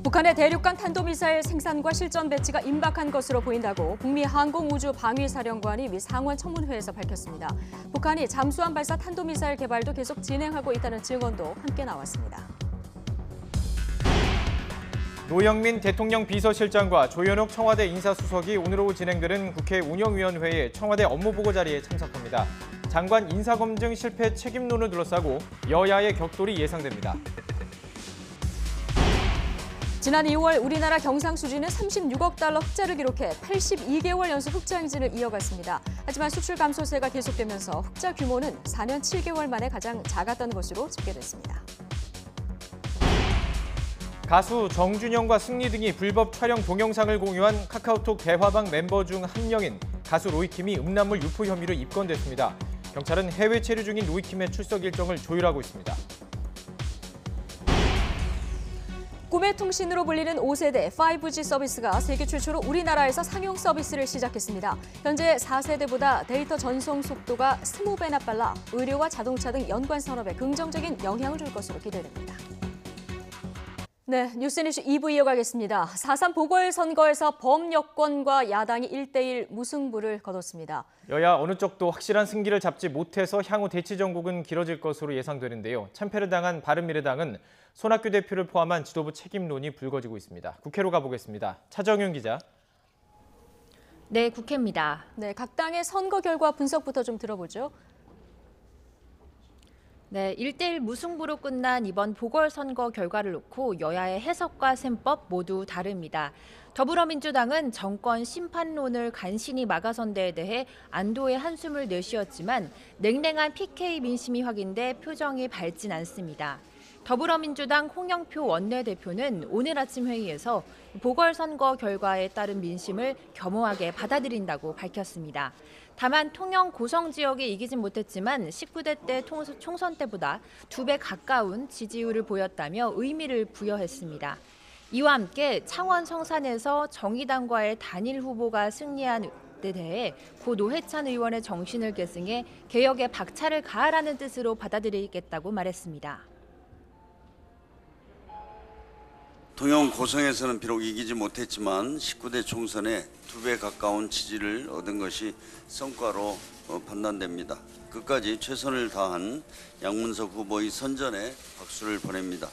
북한의 대륙간 탄도미사일 생산과 실전 배치가 임박한 것으로 보인다고 북미 항공우주방위사령관이 미 상원 청문회에서 밝혔습니다. 북한이 잠수함 발사 탄도미사일 개발도 계속 진행하고 있다는 증언도 함께 나왔습니다. 노영민 대통령 비서실장과 조현옥 청와대 인사수석이 오늘 오후 진행되는 국회 운영위원회의 청와대 업무보고 자리에 참석합니다. 장관 인사검증 실패 책임론을 둘러싸고 여야의 격돌이 예상됩니다. 지난 2월 우리나라 경상수지는 36억 달러 흑자를 기록해 82개월 연속 흑자 행진을 이어갔습니다. 하지만 수출 감소세가 계속되면서 흑자 규모는 4년 7개월 만에 가장 작았던 것으로 집계됐습니다. 가수 정준영과 승리 등이 불법 촬영 동영상을 공유한 카카오톡 대화방 멤버 중 한 명인 가수 로이킴이 음란물 유포 혐의로 입건됐습니다. 경찰은 해외 체류 중인 로이킴의 출석 일정을 조율하고 있습니다. 꿈의 통신으로 불리는 5세대 5G 서비스가 세계 최초로 우리나라에서 상용 서비스를 시작했습니다. 현재 4세대보다 데이터 전송 속도가 20배나 빨라 의료와 자동차 등 연관 산업에 긍정적인 영향을 줄 것으로 기대됩니다. 네, 뉴스니시 2부 이어가겠습니다. 4.3 보궐선거에서 범여권과 야당이 1대1 무승부를 거뒀습니다. 여야 어느 쪽도 확실한 승기를 잡지 못해서 향후 대치 전국은 길어질 것으로 예상되는데요. 참패를 당한 바른미래당은 손학규 대표를 포함한 지도부 책임론이 불거지고 있습니다. 국회로 가보겠습니다. 차정윤 기자. 네, 국회입니다. 네, 각 당의 선거 결과 분석부터 좀 들어보죠. 네, 1대1 무승부로 끝난 이번 보궐선거 결과를 놓고 여야의 해석과 셈법 모두 다릅니다. 더불어민주당은 정권 심판론을 간신히 막아선 데에 대해 안도의 한숨을 내쉬었지만 냉랭한 PK 민심이 확인돼 표정이 밝진 않습니다. 더불어민주당 홍영표 원내대표는 오늘 아침 회의에서 보궐선거 결과에 따른 민심을 겸허하게 받아들인다고 밝혔습니다. 다만 통영 고성 지역에 이기진 못했지만 19대 때 총선 때보다 2배 가까운 지지율을 보였다며 의미를 부여했습니다. 이와 함께 창원 성산에서 정의당과의 단일 후보가 승리한 데 대해 고 노회찬 의원의 정신을 계승해 개혁에 박차를 가하라는 뜻으로 받아들이겠다고 말했습니다. 통영 고성에서는 비록 이기지 못했지만 19대 총선에 2배 가까운 지지를 얻은 것이 성과로 판단됩니다. 끝까지 최선을 다한 양문석 후보의 선전에 박수를 보냅니다.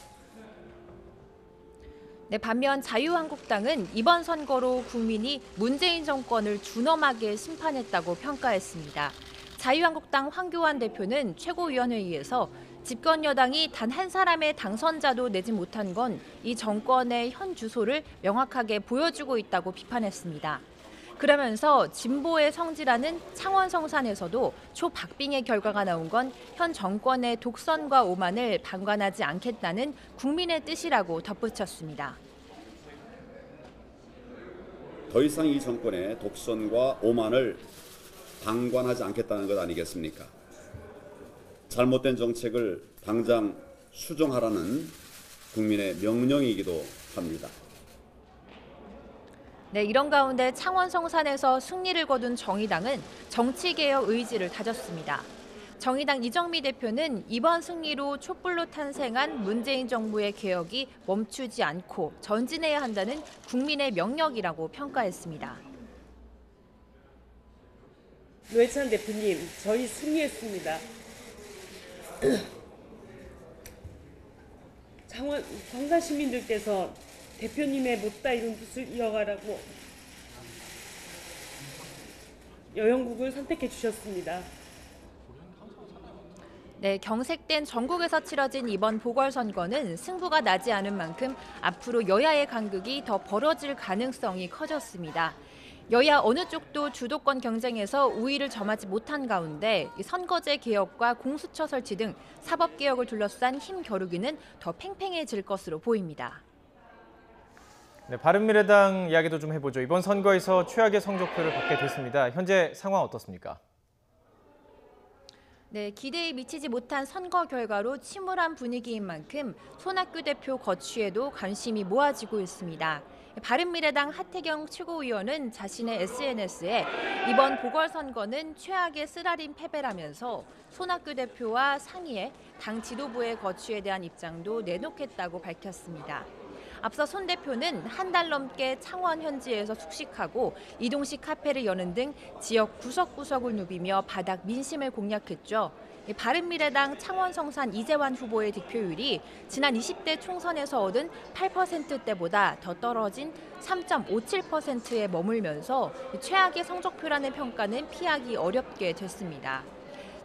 네, 반면 자유한국당은 이번 선거로 국민이 문재인 정권을 준엄하게 심판했다고 평가했습니다. 자유한국당 황교안 대표는 최고위원회의에서 집권 여당이 단 한 사람의 당선자도 내지 못한 건 이 정권의 현 주소를 명확하게 보여주고 있다고 비판했습니다. 그러면서 진보의 성지라는 창원 성산에서도 초박빙의 결과가 나온 건 현 정권의 독선과 오만을 방관하지 않겠다는 국민의 뜻이라고 덧붙였습니다. 더 이상 이 정권의 독선과 오만을 방관하지 않겠다는 것 아니겠습니까? 잘못된 정책을 당장 수정하라는 국민의 명령이기도 합니다. 네, 이런 가운데 창원 성산에서 승리를 거둔 정의당은 정치개혁 의지를 다졌습니다. 정의당 이정미 대표는 이번 승리로 촛불로 탄생한 문재인 정부의 개혁이 멈추지 않고 전진해야 한다는 국민의 명령이라고 평가했습니다. 노회찬 대표님, 저희 승리했습니다. 창원 성산 시민들께서 대표님의 못다 이룬 뜻을 이어가라고 여영국을 선택해 주셨습니다. 네, 경색된 전국에서 치러진 이번 보궐선거는 승부가 나지 않은 만큼 앞으로 여야의 간극이 더 벌어질 가능성이 커졌습니다. 여야 어느 쪽도 주도권 경쟁에서 우위를 점하지 못한 가운데 선거제 개혁과 공수처 설치 등 사법개혁을 둘러싼 힘 겨루기는 더 팽팽해질 것으로 보입니다. 네, 바른미래당 이야기도 좀 해보죠. 이번 선거에서 최악의 성적표를 받게 됐습니다. 현재 상황 어떻습니까? 네, 기대에 미치지 못한 선거 결과로 침울한 분위기인 만큼 손학규 대표 거취에도 관심이 모아지고 있습니다. 바른미래당 하태경 최고위원은 자신의 SNS에 이번 보궐선거는 최악의 쓰라린 패배라면서 손학규 대표와 상의해 당 지도부의 거취에 대한 입장도 내놓겠다고 밝혔습니다. 앞서 손 대표는 한 달 넘게 창원 현지에서 숙식하고 이동식 카페를 여는 등 지역 구석구석을 누비며 바닥 민심을 공략했죠. 바른미래당 창원 성산 이재환 후보의 득표율이 지난 20대 총선에서 얻은 8%대보다 더 떨어진 3.57%에 머물면서 최악의 성적표라는 평가는 피하기 어렵게 됐습니다.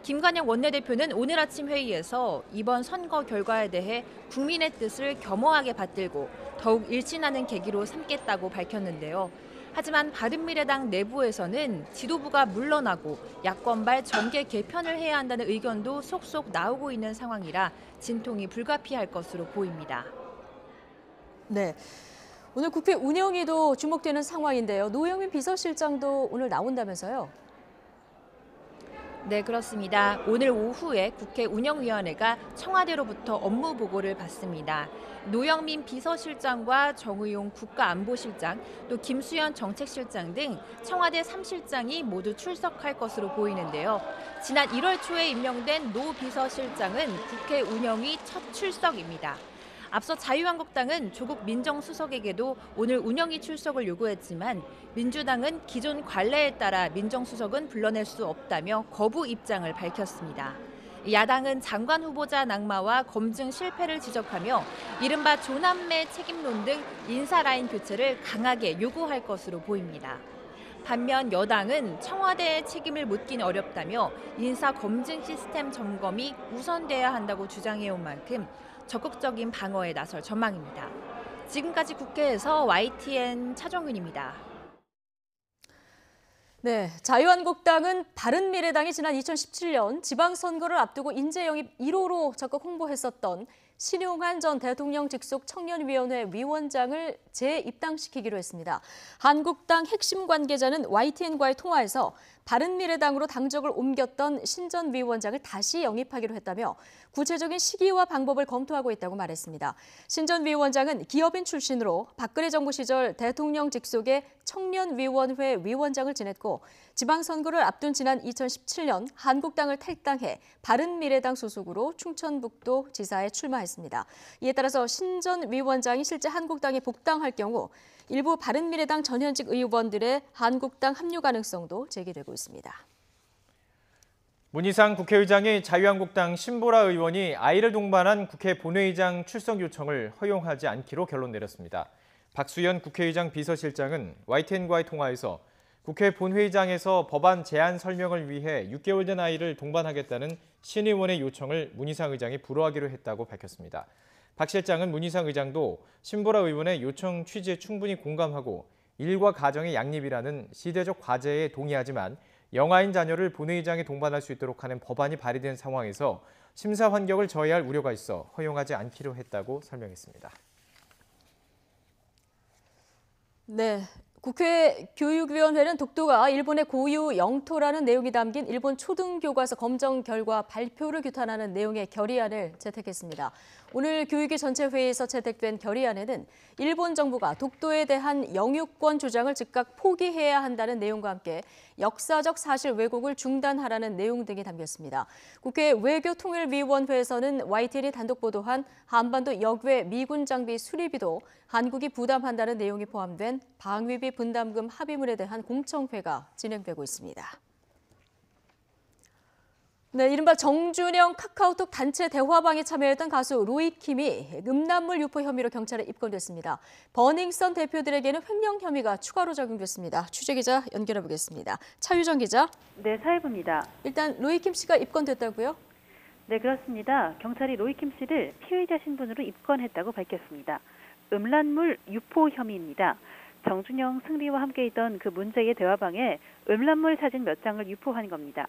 김관영 원내대표는 오늘 아침 회의에서 이번 선거 결과에 대해 국민의 뜻을 겸허하게 받들고 더욱 일진하는 계기로 삼겠다고 밝혔는데요. 하지만 바른미래당 내부에서는 지도부가 물러나고 야권발 정계 개편을 해야 한다는 의견도 속속 나오고 있는 상황이라 진통이 불가피할 것으로 보입니다. 네. 오늘 국회 운영위도 주목되는 상황인데요. 노영민 비서실장도 오늘 나온다면서요? 네, 그렇습니다. 오늘 오후에 국회 운영위원회가 청와대로부터 업무 보고를 받습니다. 노영민 비서실장과 정의용 국가안보실장, 또 김수현 정책실장 등 청와대 3실장이 모두 출석할 것으로 보이는데요. 지난 1월 초에 임명된 노 비서실장은 국회 운영위 첫 출석입니다. 앞서 자유한국당은 조국 민정수석에게도 오늘 운영위 출석을 요구했지만 민주당은 기존 관례에 따라 민정수석은 불러낼 수 없다며 거부 입장을 밝혔습니다. 야당은 장관 후보자 낙마와 검증 실패를 지적하며 이른바 조남매 책임론 등 인사 라인 교체를 강하게 요구할 것으로 보입니다. 반면 여당은 청와대의 책임을 묻긴 어렵다며 인사 검증 시스템 점검이 우선돼야 한다고 주장해온 만큼 적극적인 방어에 나설 전망입니다. 지금까지 국회에서 YTN 차정윤입니다. 네, 자유한국당은 바른미래당이 지난 2017년 지방선거를 앞두고 인재 영입 1호로 적극 홍보했었던 신용한 전 대통령 직속 청년위원회 위원장을 재입당시키기로 했습니다. 한국당 핵심 관계자는 YTN과의 통화에서 바른미래당으로 당적을 옮겼던 신 전 위원장을 다시 영입하기로 했다며 구체적인 시기와 방법을 검토하고 있다고 말했습니다. 신 전 위원장은 기업인 출신으로 박근혜 정부 시절 대통령 직속의 청년위원회 위원장을 지냈고 지방선거를 앞둔 지난 2017년 한국당을 탈당해 바른미래당 소속으로 충청북도 지사에 출마했습니다. 이에 따라서 신 전 위원장이 실제 한국당에 복당할 경우 일부 바른미래당 전현직 의원들의 한국당 합류 가능성도 제기되고 있습니다. 문희상 국회의장이 자유한국당 신보라 의원이 아이를 동반한 국회 본회의장 출석 요청을 허용하지 않기로 결론 내렸습니다. 박수현 국회의장 비서실장은 YTN과의 통화에서 국회 본회의장에서 법안 제안 설명을 위해 6개월 된 아이를 동반하겠다는 신 의원의 요청을 문희상 의장이 불허하기로 했다고 밝혔습니다. 박 실장은 문희상 의장도 신보라 의원의 요청 취지에 충분히 공감하고 일과 가정의 양립이라는 시대적 과제에 동의하지만 영아인 자녀를 본회의장에 동반할 수 있도록 하는 법안이 발의된 상황에서 심사 환경을 저해할 우려가 있어 허용하지 않기로 했다고 설명했습니다. 네. 국회 교육위원회는 독도가 일본의 고유 영토라는 내용이 담긴 일본 초등교과서 검정 결과 발표를 규탄하는 내용의 결의안을 채택했습니다. 오늘 교육위 전체 회의에서 채택된 결의안에는 일본 정부가 독도에 대한 영유권 주장을 즉각 포기해야 한다는 내용과 함께 역사적 사실 왜곡을 중단하라는 내용 등이 담겼습니다. 국회 외교통일위원회에서는 YTN이 단독 보도한 한반도 역외 미군 장비 수리비도 한국이 부담한다는 내용이 포함된 방위비 분담금 합의문에 대한 공청회가 진행되고 있습니다. 네, 이른바 정준영 카카오톡 단체 대화방에 참여했던 가수 로이킴이 음란물 유포 혐의로 경찰에 입건됐습니다. 버닝썬 대표들에게는 횡령 혐의가 추가로 적용됐습니다. 취재기자 연결해 보겠습니다. 차유정 기자. 네, 사회부입니다. 일단 로이킴 씨가 입건됐다고요? 네, 그렇습니다. 경찰이 로이킴 씨를 피의자 신분으로 입건했다고 밝혔습니다. 음란물 유포 혐의입니다. 정준영 승리와 함께 있던 그 문제의 대화방에 음란물 사진 몇 장을 유포한 겁니다.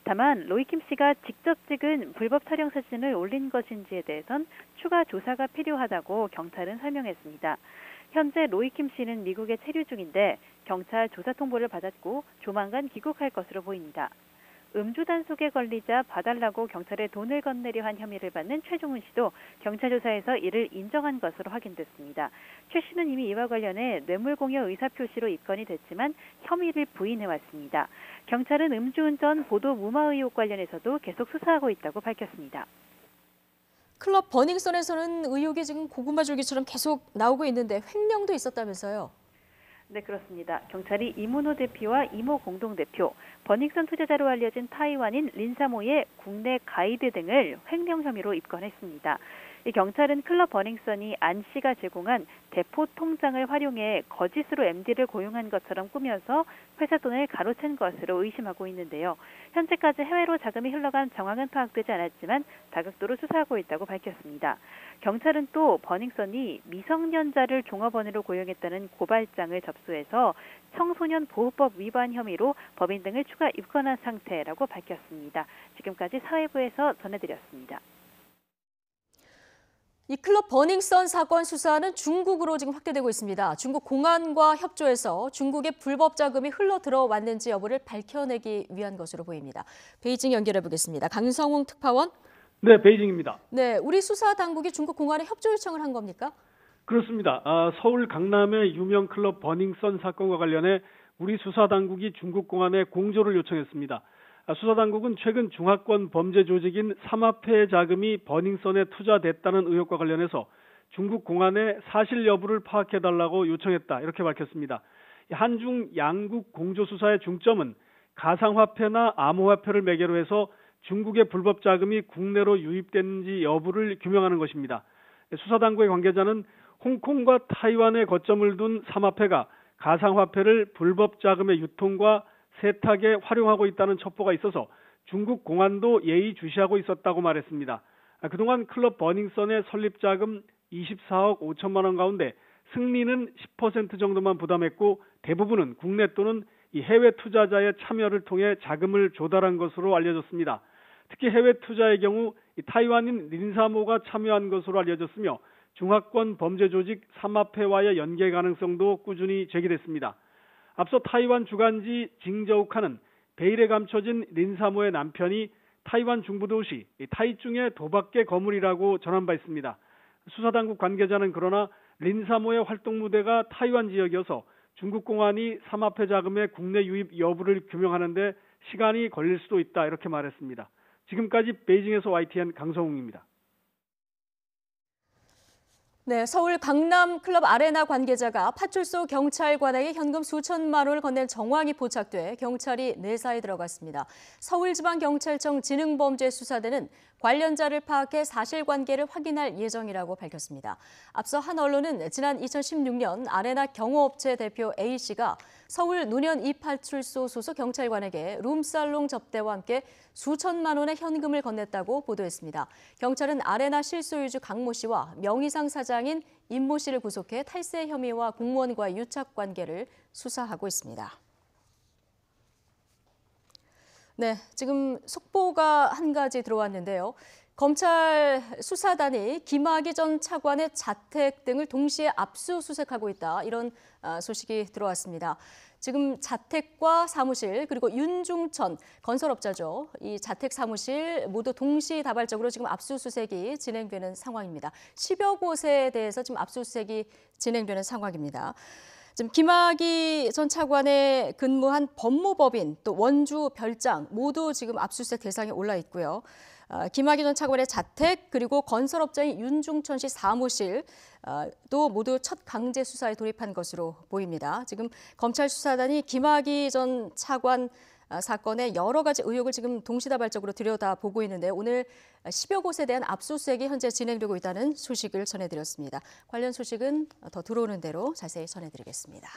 다만 로이킴 씨가 직접 찍은 불법 촬영 사진을 올린 것인지에 대해선 추가 조사가 필요하다고 경찰은 설명했습니다. 현재 로이킴 씨는 미국에 체류 중인데 경찰 조사 통보를 받았고 조만간 귀국할 것으로 보입니다. 음주 단속에 걸리자 봐달라고 경찰에 돈을 건네려 한 혐의를 받는 최종훈 씨도 경찰 조사에서 이를 인정한 것으로 확인됐습니다. 최 씨는 이미 이와 관련해 뇌물공여 의사표시로 입건이 됐지만 혐의를 부인해왔습니다. 경찰은 음주운전 보도 무마 의혹 관련해서도 계속 수사하고 있다고 밝혔습니다. 클럽 버닝썬에서는 의혹이 지금 고구마 줄기처럼 계속 나오고 있는데 횡령도 있었다면서요? 네, 그렇습니다. 경찰이 이문호 대표와 이모 공동대표, 버닝썬 투자자로 알려진 타이완인 린사모의 국내 가이드 등을 횡령 혐의로 입건했습니다. 이 경찰은 클럽 버닝썬이 안 씨가 제공한 대포 통장을 활용해 거짓으로 MD를 고용한 것처럼 꾸며서 회사 돈을 가로챈 것으로 의심하고 있는데요. 현재까지 해외로 자금이 흘러간 정황은 파악되지 않았지만 다각도로 수사하고 있다고 밝혔습니다. 경찰은 또 버닝썬이 미성년자를 종업원으로 고용했다는 고발장을 접수해서 청소년 보호법 위반 혐의로 법인 등을 추가 입건한 상태라고 밝혔습니다. 지금까지 사회부에서 전해드렸습니다. 이 클럽 버닝썬 사건 수사는 중국으로 지금 확대되고 있습니다. 중국 공안과 협조해서 중국의 불법 자금이 흘러 들어왔는지 여부를 밝혀내기 위한 것으로 보입니다. 베이징 연결해 보겠습니다. 강성웅 특파원. 네, 베이징입니다. 네, 우리 수사 당국이 중국 공안에 협조 요청을 한 겁니까? 그렇습니다. 서울 강남의 유명 클럽 버닝썬 사건과 관련해 우리 수사 당국이 중국 공안에 공조를 요청했습니다. 수사당국은 최근 중화권 범죄 조직인 삼합회 자금이 버닝썬에 투자됐다는 의혹과 관련해서 중국 공안에 사실 여부를 파악해달라고 요청했다, 이렇게 밝혔습니다. 한중 양국 공조 수사의 중점은 가상화폐나 암호화폐를 매개로 해서 중국의 불법 자금이 국내로 유입됐는지 여부를 규명하는 것입니다. 수사당국의 관계자는 홍콩과 타이완에 거점을 둔 삼합회가 가상화폐를 불법 자금의 유통과 세탁에 활용하고 있다는 첩보가 있어서 중국 공안도 예의주시하고 있었다고 말했습니다. 그동안 클럽 버닝썬의 설립 자금 24억 5천만 원 가운데 승리는 10% 정도만 부담했고 대부분은 국내 또는 해외 투자자의 참여를 통해 자금을 조달한 것으로 알려졌습니다. 특히 해외 투자의 경우 타이완인 린사모가 참여한 것으로 알려졌으며 중화권 범죄 조직 삼합회와의 연계 가능성도 꾸준히 제기됐습니다. 앞서 타이완 주간지 징저우카는 베일에 감춰진 린사모의 남편이 타이완 중부도시 타이중의 도박계 거물이라고 전한 바 있습니다. 수사당국 관계자는 그러나 린사모의 활동 무대가 타이완 지역이어서 중국 공안이 삼합회 자금의 국내 유입 여부를 규명하는 데 시간이 걸릴 수도 있다, 이렇게 말했습니다. 지금까지 베이징에서 YTN 강성웅입니다. 네, 서울 강남 클럽 아레나 관계자가 파출소 경찰관에게 현금 수천만 원을 건넨 정황이 포착돼 경찰이 내사에 들어갔습니다. 서울지방경찰청 지능범죄수사대는 관련자를 파악해 사실관계를 확인할 예정이라고 밝혔습니다. 앞서 한 언론은 지난 2016년 아레나 경호업체 대표 A씨가 서울 노년 2파출소 소속 경찰관에게 룸살롱 접대와 함께 수천만 원의 현금을 건넸다고 보도했습니다. 경찰은 아레나 실소유주 강모 씨와 명의상 사장인 임모 씨를 구속해 탈세 혐의와 공무원과의 유착 관계를 수사하고 있습니다. 네, 지금 속보가 한 가지 들어왔는데요. 검찰 수사단이 김학의 전 차관의 자택 등을 동시에 압수수색하고 있다, 이런 소식이 들어왔습니다. 지금 자택과 사무실 그리고 윤중천 건설업자죠. 이 자택 사무실 모두 동시다발적으로 지금 압수수색이 진행되는 상황입니다. 10여 곳에 대해서 지금 압수수색이 진행되는 상황입니다. 지금 김학의 전 차관의 근무한 법무법인 또 원주 별장 모두 지금 압수수색 대상에 올라 있고요. 김학의 전 차관의 자택 그리고 건설업자인 윤중천 씨 사무실 또 모두 첫 강제 수사에 돌입한 것으로 보입니다. 지금 검찰 수사단이 김학의 전 차관 사건의 여러 가지 의혹을 지금 동시다발적으로 들여다보고 있는데 오늘 10여 곳에 대한 압수수색이 현재 진행되고 있다는 소식을 전해드렸습니다. 관련 소식은 더 들어오는 대로 자세히 전해드리겠습니다.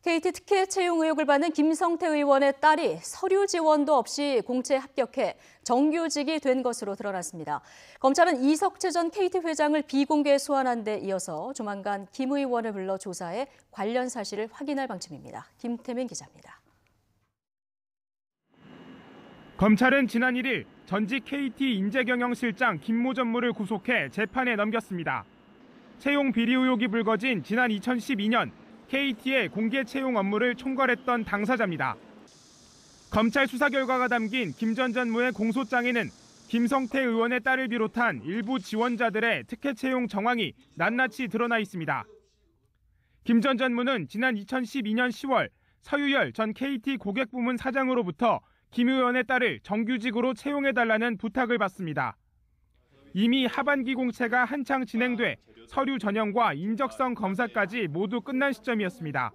KT 특혜 채용 의혹을 받는 김성태 의원의 딸이 서류 지원도 없이 공채에 합격해 정규직이 된 것으로 드러났습니다. 검찰은 이석채 전 KT 회장을 비공개 소환한 데 이어서 조만간 김 의원을 불러 조사해 관련 사실을 확인할 방침입니다. 김태민 기자입니다. 검찰은 지난 1일 전직 KT 인재경영실장 김모 전무를 구속해 재판에 넘겼습니다. 채용 비리 의혹이 불거진 지난 2012년 KT의 공개 채용 업무를 총괄했던 당사자입니다. 검찰 수사 결과가 담긴 김 전 전무의 공소장에는 김성태 의원의 딸을 비롯한 일부 지원자들의 특혜 채용 정황이 낱낱이 드러나 있습니다. 김 전 전무는 지난 2012년 10월 서유열 전 KT 고객부문 사장으로부터 김 의원의 딸을 정규직으로 채용해달라는 부탁을 받습니다. 이미 하반기 공채가 한창 진행돼 서류 전형과 인적성 검사까지 모두 끝난 시점이었습니다.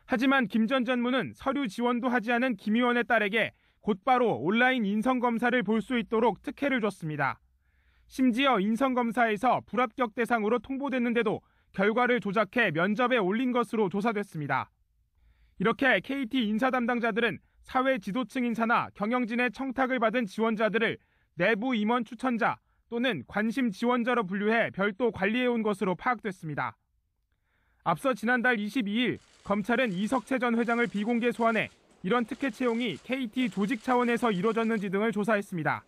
하지만 김 전 전무는 서류 지원도 하지 않은 김 의원의 딸에게 곧바로 온라인 인성검사를 볼 수 있도록 특혜를 줬습니다. 심지어 인성검사에서 불합격 대상으로 통보됐는데도 결과를 조작해 면접에 올린 것으로 조사됐습니다. 이렇게 KT 인사 담당자들은 사회 지도층 인사나 경영진의 청탁을 받은 지원자들을 내부 임원 추천자 또는 관심 지원자로 분류해 별도 관리해온 것으로 파악됐습니다. 앞서 지난달 22일 검찰은 이석채 전 회장을 비공개 소환해 이런 특혜 채용이 KT 조직 차원에서 이루어졌는지 등을 조사했습니다.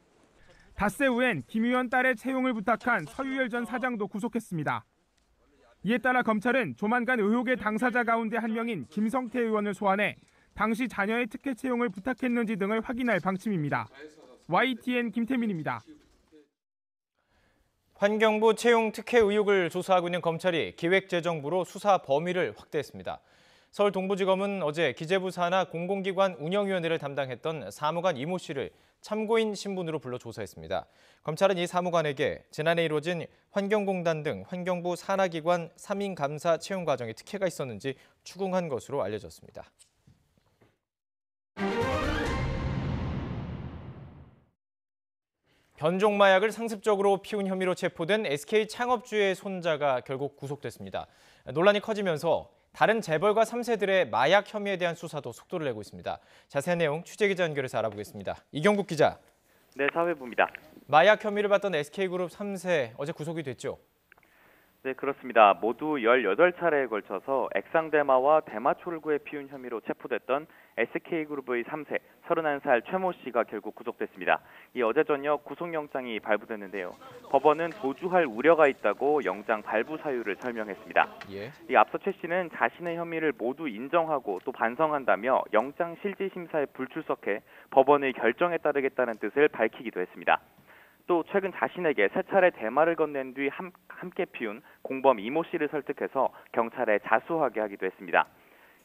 닷새 후엔 김 의원 딸의 채용을 부탁한 서유열 전 사장도 구속했습니다. 이에 따라 검찰은 조만간 의혹의 당사자 가운데 한 명인 김성태 의원을 소환해 당시 자녀의 특혜 채용을 부탁했는지 등을 확인할 방침입니다. YTN 김태민입니다. 환경부 채용 특혜 의혹을 조사하고 있는 검찰이 기획재정부로 수사 범위를 확대했습니다. 서울 동부지검은 어제 기재부 산하 공공기관 운영위원회를 담당했던 사무관 이모 씨를 참고인 신분으로 불러 조사했습니다. 검찰은 이 사무관에게 지난해 이루어진 환경공단 등 환경부 산하기관 3인 감사 채용 과정에 특혜가 있었는지 추궁한 것으로 알려졌습니다. 변종 마약을 상습적으로 피운 혐의로 체포된 SK 창업주의 손자가 결국 구속됐습니다. 논란이 커지면서 다른 재벌가 3세들의 마약 혐의에 대한 수사도 속도를 내고 있습니다. 자세한 내용 취재기자 연결해서 알아보겠습니다. 이경국 기자. 네, 사회부입니다. 마약 혐의를 받던 SK그룹 3세 어제 구속이 됐죠? 네, 그렇습니다. 모두 18차례에 걸쳐서 액상대마와 대마초를 피운 혐의로 체포됐던 SK그룹의 3세 31살 최모 씨가 결국 구속됐습니다. 이 어제 저녁 구속영장이 발부됐는데요. 법원은 도주할 우려가 있다고 영장 발부 사유를 설명했습니다. 이 앞서 최 씨는 자신의 혐의를 모두 인정하고 또 반성한다며 영장 실질심사에 불출석해 법원의 결정에 따르겠다는 뜻을 밝히기도 했습니다. 또 최근 자신에게 3차례 대마를 건넨 뒤 함께 피운 공범 이모 씨를 설득해서 경찰에 자수하게 하기도 했습니다.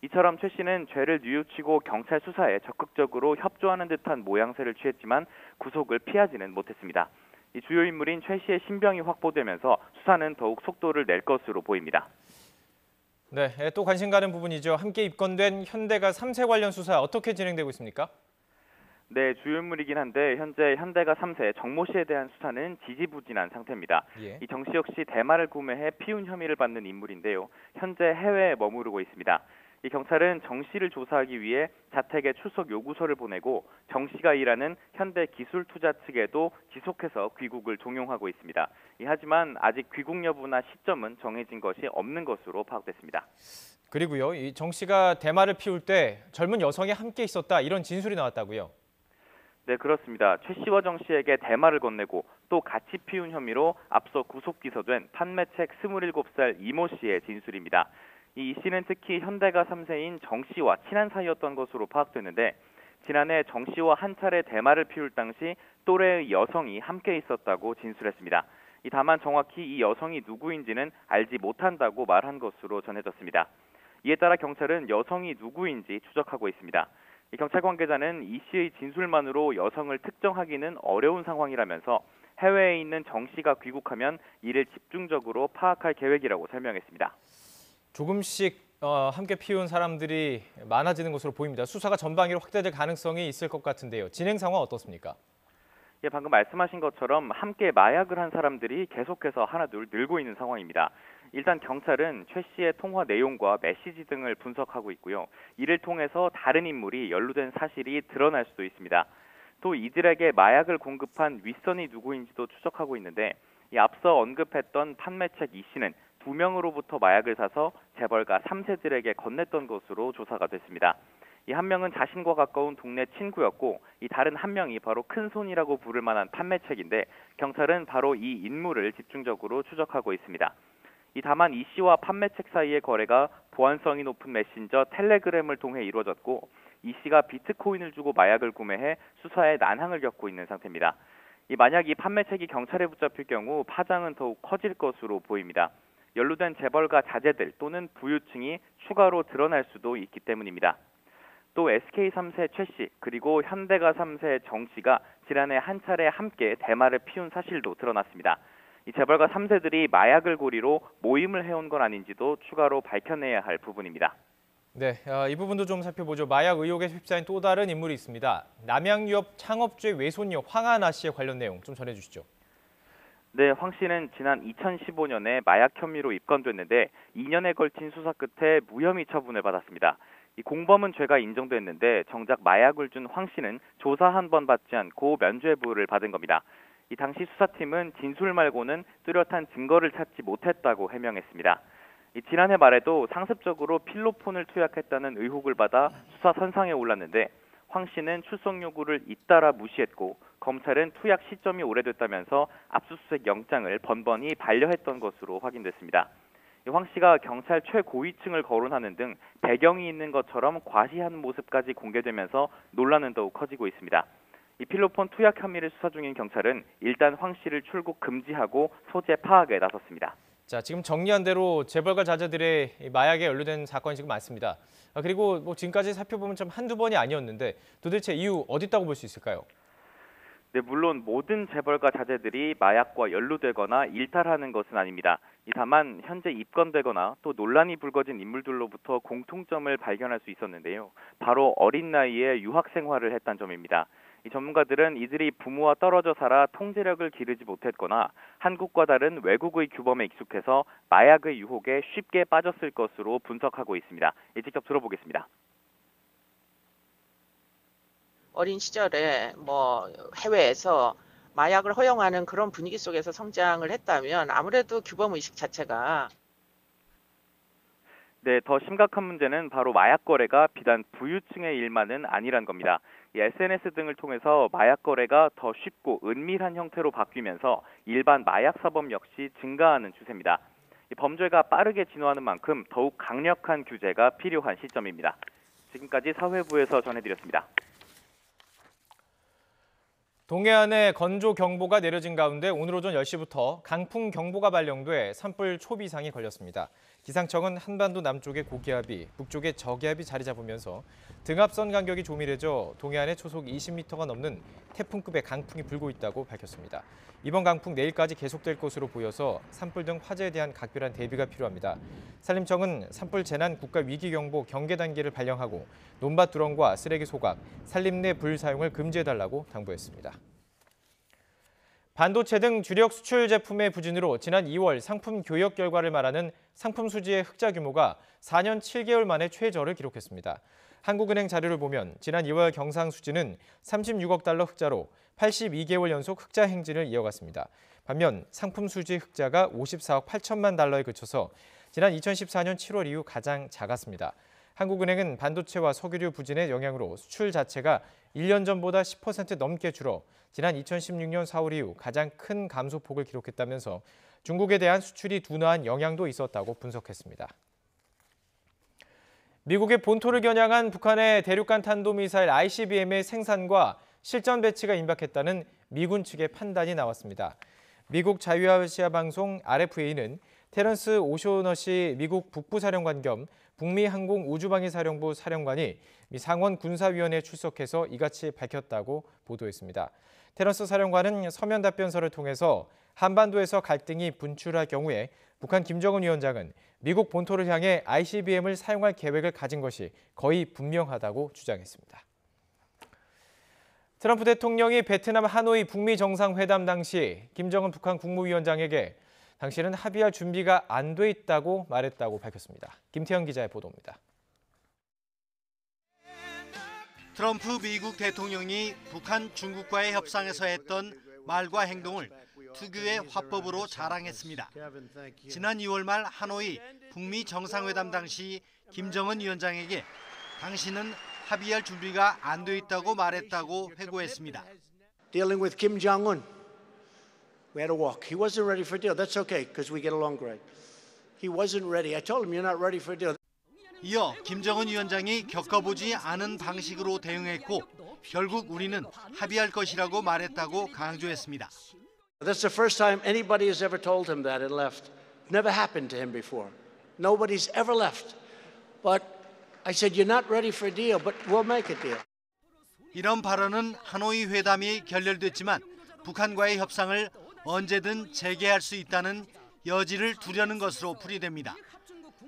이처럼 최 씨는 죄를 뉘우치고 경찰 수사에 적극적으로 협조하는 듯한 모양새를 취했지만 구속을 피하지는 못했습니다. 이 주요 인물인 최 씨의 신병이 확보되면서 수사는 더욱 속도를 낼 것으로 보입니다. 네, 또 관심 가는 부분이죠. 함께 입건된 현대가 3세 관련 수사 어떻게 진행되고 있습니까? 네, 주요 인물이긴 한데 현재 현대가 3세 정모 씨에 대한 수사는 지지부진한 상태입니다. 이 정 씨 역시 대마를 구매해 피운 혐의를 받는 인물인데요. 현재 해외에 머무르고 있습니다. 이 경찰은 정 씨를 조사하기 위해 자택에 출석 요구서를 보내고 정 씨가 일하는 현대기술투자 측에도 지속해서 귀국을 종용하고 있습니다. 하지만 아직 귀국 여부나 시점은 정해진 것이 없는 것으로 파악됐습니다. 그리고요, 이 정 씨가 대마를 피울 때 젊은 여성이 함께 있었다 이런 진술이 나왔다고요? 네, 그렇습니다. 최 씨와 정 씨에게 대마를 건네고 또 같이 피운 혐의로 앞서 구속 기소된 판매책 27살 이모 씨의 진술입니다. 이 씨는 특히 현대가 3세인 정 씨와 친한 사이였던 것으로 파악됐는데 지난해 정 씨와 한 차례 대마를 피울 당시 또래의 여성이 함께 있었다고 진술했습니다. 다만 정확히 이 여성이 누구인지는 알지 못한다고 말한 것으로 전해졌습니다. 이에 따라 경찰은 여성이 누구인지 추적하고 있습니다. 경찰 관계자는 이 씨의 진술만으로 여성을 특정하기는 어려운 상황이라면서 해외에 있는 정 씨가 귀국하면 이를 집중적으로 파악할 계획이라고 설명했습니다. 조금씩 함께 피운 사람들이 많아지는 것으로 보입니다. 수사가 전방위로 확대될 가능성이 있을 것 같은데요. 진행 상황 어떻습니까? 예, 방금 말씀하신 것처럼 함께 마약을 한 사람들이 계속해서 하나둘 늘고 있는 상황입니다. 일단 경찰은 최 씨의 통화 내용과 메시지 등을 분석하고 있고요. 이를 통해서 다른 인물이 연루된 사실이 드러날 수도 있습니다. 또 이들에게 마약을 공급한 윗선이 누구인지도 추적하고 있는데 앞서 언급했던 판매책 이 씨는 2명으로부터 마약을 사서 재벌가 3세들에게 건넸던 것으로 조사가 됐습니다. 한 명은 자신과 가까운 동네 친구였고 다른 한 명이 바로 큰손이라고 부를 만한 판매책인데 경찰은 바로 이 인물을 집중적으로 추적하고 있습니다. 다만 이 씨와 판매책 사이의 거래가 보안성이 높은 메신저 텔레그램을 통해 이루어졌고 이 씨가 비트코인을 주고 마약을 구매해 수사에 난항을 겪고 있는 상태입니다. 만약 이 판매책이 경찰에 붙잡힐 경우 파장은 더욱 커질 것으로 보입니다. 연루된 재벌가 자제들 또는 부유층이 추가로 드러날 수도 있기 때문입니다. 또 SK 3세 최 씨, 그리고 현대가 3세 정 씨가 지난해 한 차례 함께 대마를 피운 사실도 드러났습니다. 이 재벌가 3세들이 마약을 고리로 모임을 해온 건 아닌지도 추가로 밝혀내야 할 부분입니다. 네, 이 부분도 좀 살펴보죠. 마약 의혹에 휩싸인 또 다른 인물이 있습니다. 남양유업 창업주의 외손녀 황하나 씨의 관련 내용 좀 전해주시죠. 네, 황 씨는 지난 2015년에 마약 혐의로 입건됐는데 2년에 걸친 수사 끝에 무혐의 처분을 받았습니다. 이 공범은 죄가 인정됐는데 정작 마약을 준 황 씨는 조사 한 번 받지 않고 면죄부를 받은 겁니다. 이 당시 수사팀은 진술 말고는 뚜렷한 증거를 찾지 못했다고 해명했습니다. 지난해 말에도 상습적으로 필로폰을 투약했다는 의혹을 받아 수사 선상에 올랐는데 황 씨는 출석 요구를 잇따라 무시했고 검찰은 투약 시점이 오래됐다면서 압수수색 영장을 번번이 반려했던 것으로 확인됐습니다. 황 씨가 경찰 최고위층을 거론하는 등 배경이 있는 것처럼 과시한 모습까지 공개되면서 논란은 더욱 커지고 있습니다. 이 필로폰 투약 혐의를 수사 중인 경찰은 일단 황 씨를 출국 금지하고 소재 파악에 나섰습니다. 자, 지금 정리한 대로 재벌가 자제들의 마약에 연루된 사건이 지금 많습니다. 그리고 지금까지 살펴보면 좀 한두 번이 아니었는데 도대체 이유 어디 있다고 볼 수 있을까요? 네, 물론 모든 재벌가 자제들이 마약과 연루되거나 일탈하는 것은 아닙니다. 다만 현재 입건되거나 또 논란이 불거진 인물들로부터 공통점을 발견할 수 있었는데요. 바로 어린 나이에 유학 생활을 했다는 점입니다. 이 전문가들은 이들이 부모와 떨어져 살아 통제력을 기르지 못했거나 한국과 다른 외국의 규범에 익숙해서 마약의 유혹에 쉽게 빠졌을 것으로 분석하고 있습니다. 직접 들어보겠습니다. 어린 시절에 해외에서 마약을 허용하는 그런 분위기 속에서 성장을 했다면 아무래도 규범의식 자체가 네, 더 심각한 문제는 바로 마약 거래가 비단 부유층의 일만은 아니란 겁니다. SNS 등을 통해서 마약 거래가 더 쉽고 은밀한 형태로 바뀌면서 일반 마약 사범 역시 증가하는 추세입니다. 범죄가 빠르게 진화하는 만큼 더욱 강력한 규제가 필요한 시점입니다. 지금까지 사회부에서 전해드렸습니다. 동해안에 건조 경보가 내려진 가운데 오늘 오전 10시부터 강풍 경보가 발령돼 산불 초비상이 걸렸습니다. 기상청은 한반도 남쪽에 고기압이, 북쪽에 저기압이 자리 잡으면서 등압선 간격이 조밀해져 동해안에 초속 20m가 넘는 태풍급의 강풍이 불고 있다고 밝혔습니다. 이번 강풍 내일까지 계속될 것으로 보여서 산불 등 화재에 대한 각별한 대비가 필요합니다. 산림청은 산불 재난 국가위기경보 경계 단계를 발령하고 논밭 두렁과 쓰레기 소각, 산림 내 불 사용을 금지해달라고 당부했습니다. 반도체 등 주력 수출 제품의 부진으로 지난 2월 상품 교역 결과를 말하는 상품 수지의 흑자 규모가 4년 7개월 만에 최저를 기록했습니다. 한국은행 자료를 보면 지난 2월 경상 수지는 36억 달러 흑자로 82개월 연속 흑자 행진을 이어갔습니다. 반면 상품 수지 흑자가 54억 8천만 달러에 그쳐서 지난 2014년 7월 이후 가장 작았습니다. 한국은행은 반도체와 석유류 부진의 영향으로 수출 자체가 1년 전보다 10% 넘게 줄어 지난 2016년 4월 이후 가장 큰 감소폭을 기록했다면서 중국에 대한 수출이 둔화한 영향도 있었다고 분석했습니다. 미국의 본토를 겨냥한 북한의 대륙간 탄도미사일 ICBM의 생산과 실전 배치가 임박했다는 미군 측의 판단이 나왔습니다. 미국 자유아시아 방송 RFA는 테런스 오쇼너시 미국 북부사령관 겸 북미 항공우주방위사령부 사령관이 미 상원 군사위원회에 출석해서 이같이 밝혔다고 보도했습니다. 테런스 사령관은 서면 답변서를 통해서 한반도에서 갈등이 분출할 경우에 북한 김정은 위원장은 미국 본토를 향해 ICBM을 사용할 계획을 가진 것이 거의 분명하다고 주장했습니다. 트럼프 대통령이 베트남 하노이 북미 정상회담 당시 김정은 북한 국무위원장에게 당신은 합의할 준비가 안 돼 있다고 말했다고 밝혔습니다. 김태형 기자의 보도입니다. 트럼프 미국 대통령이 북한 중국과의 협상에서 했던 말과 행동을 특유의 화법으로 자랑했습니다. 지난 2월 말 하노이 북미 정상회담 당시 김정은 위원장에게 당신은 합의할 준비가 안 돼 있다고 말했다고 회고했습니다. Dealing with Kim Jong-un, we had a walk. He wasn't ready for a deal. That's okay because we get along great. He wasn't ready. I told him you're not ready for a deal. 이어 김정은 위원장이 겪어보지 않은 방식으로 대응했고 결국 우리는 합의할 것이라고 말했다고 강조했습니다. That's the first time anybody has ever told him that and left. Never happened to him before. Nobody's ever left. But I said, you're not ready for a deal, but we'll make a deal. 이런 발언은 하노이 회담이 결렬됐지만 북한과의 협상을 언제든 재개할 수 있다는 여지를 두려는 것으로 풀이됩니다.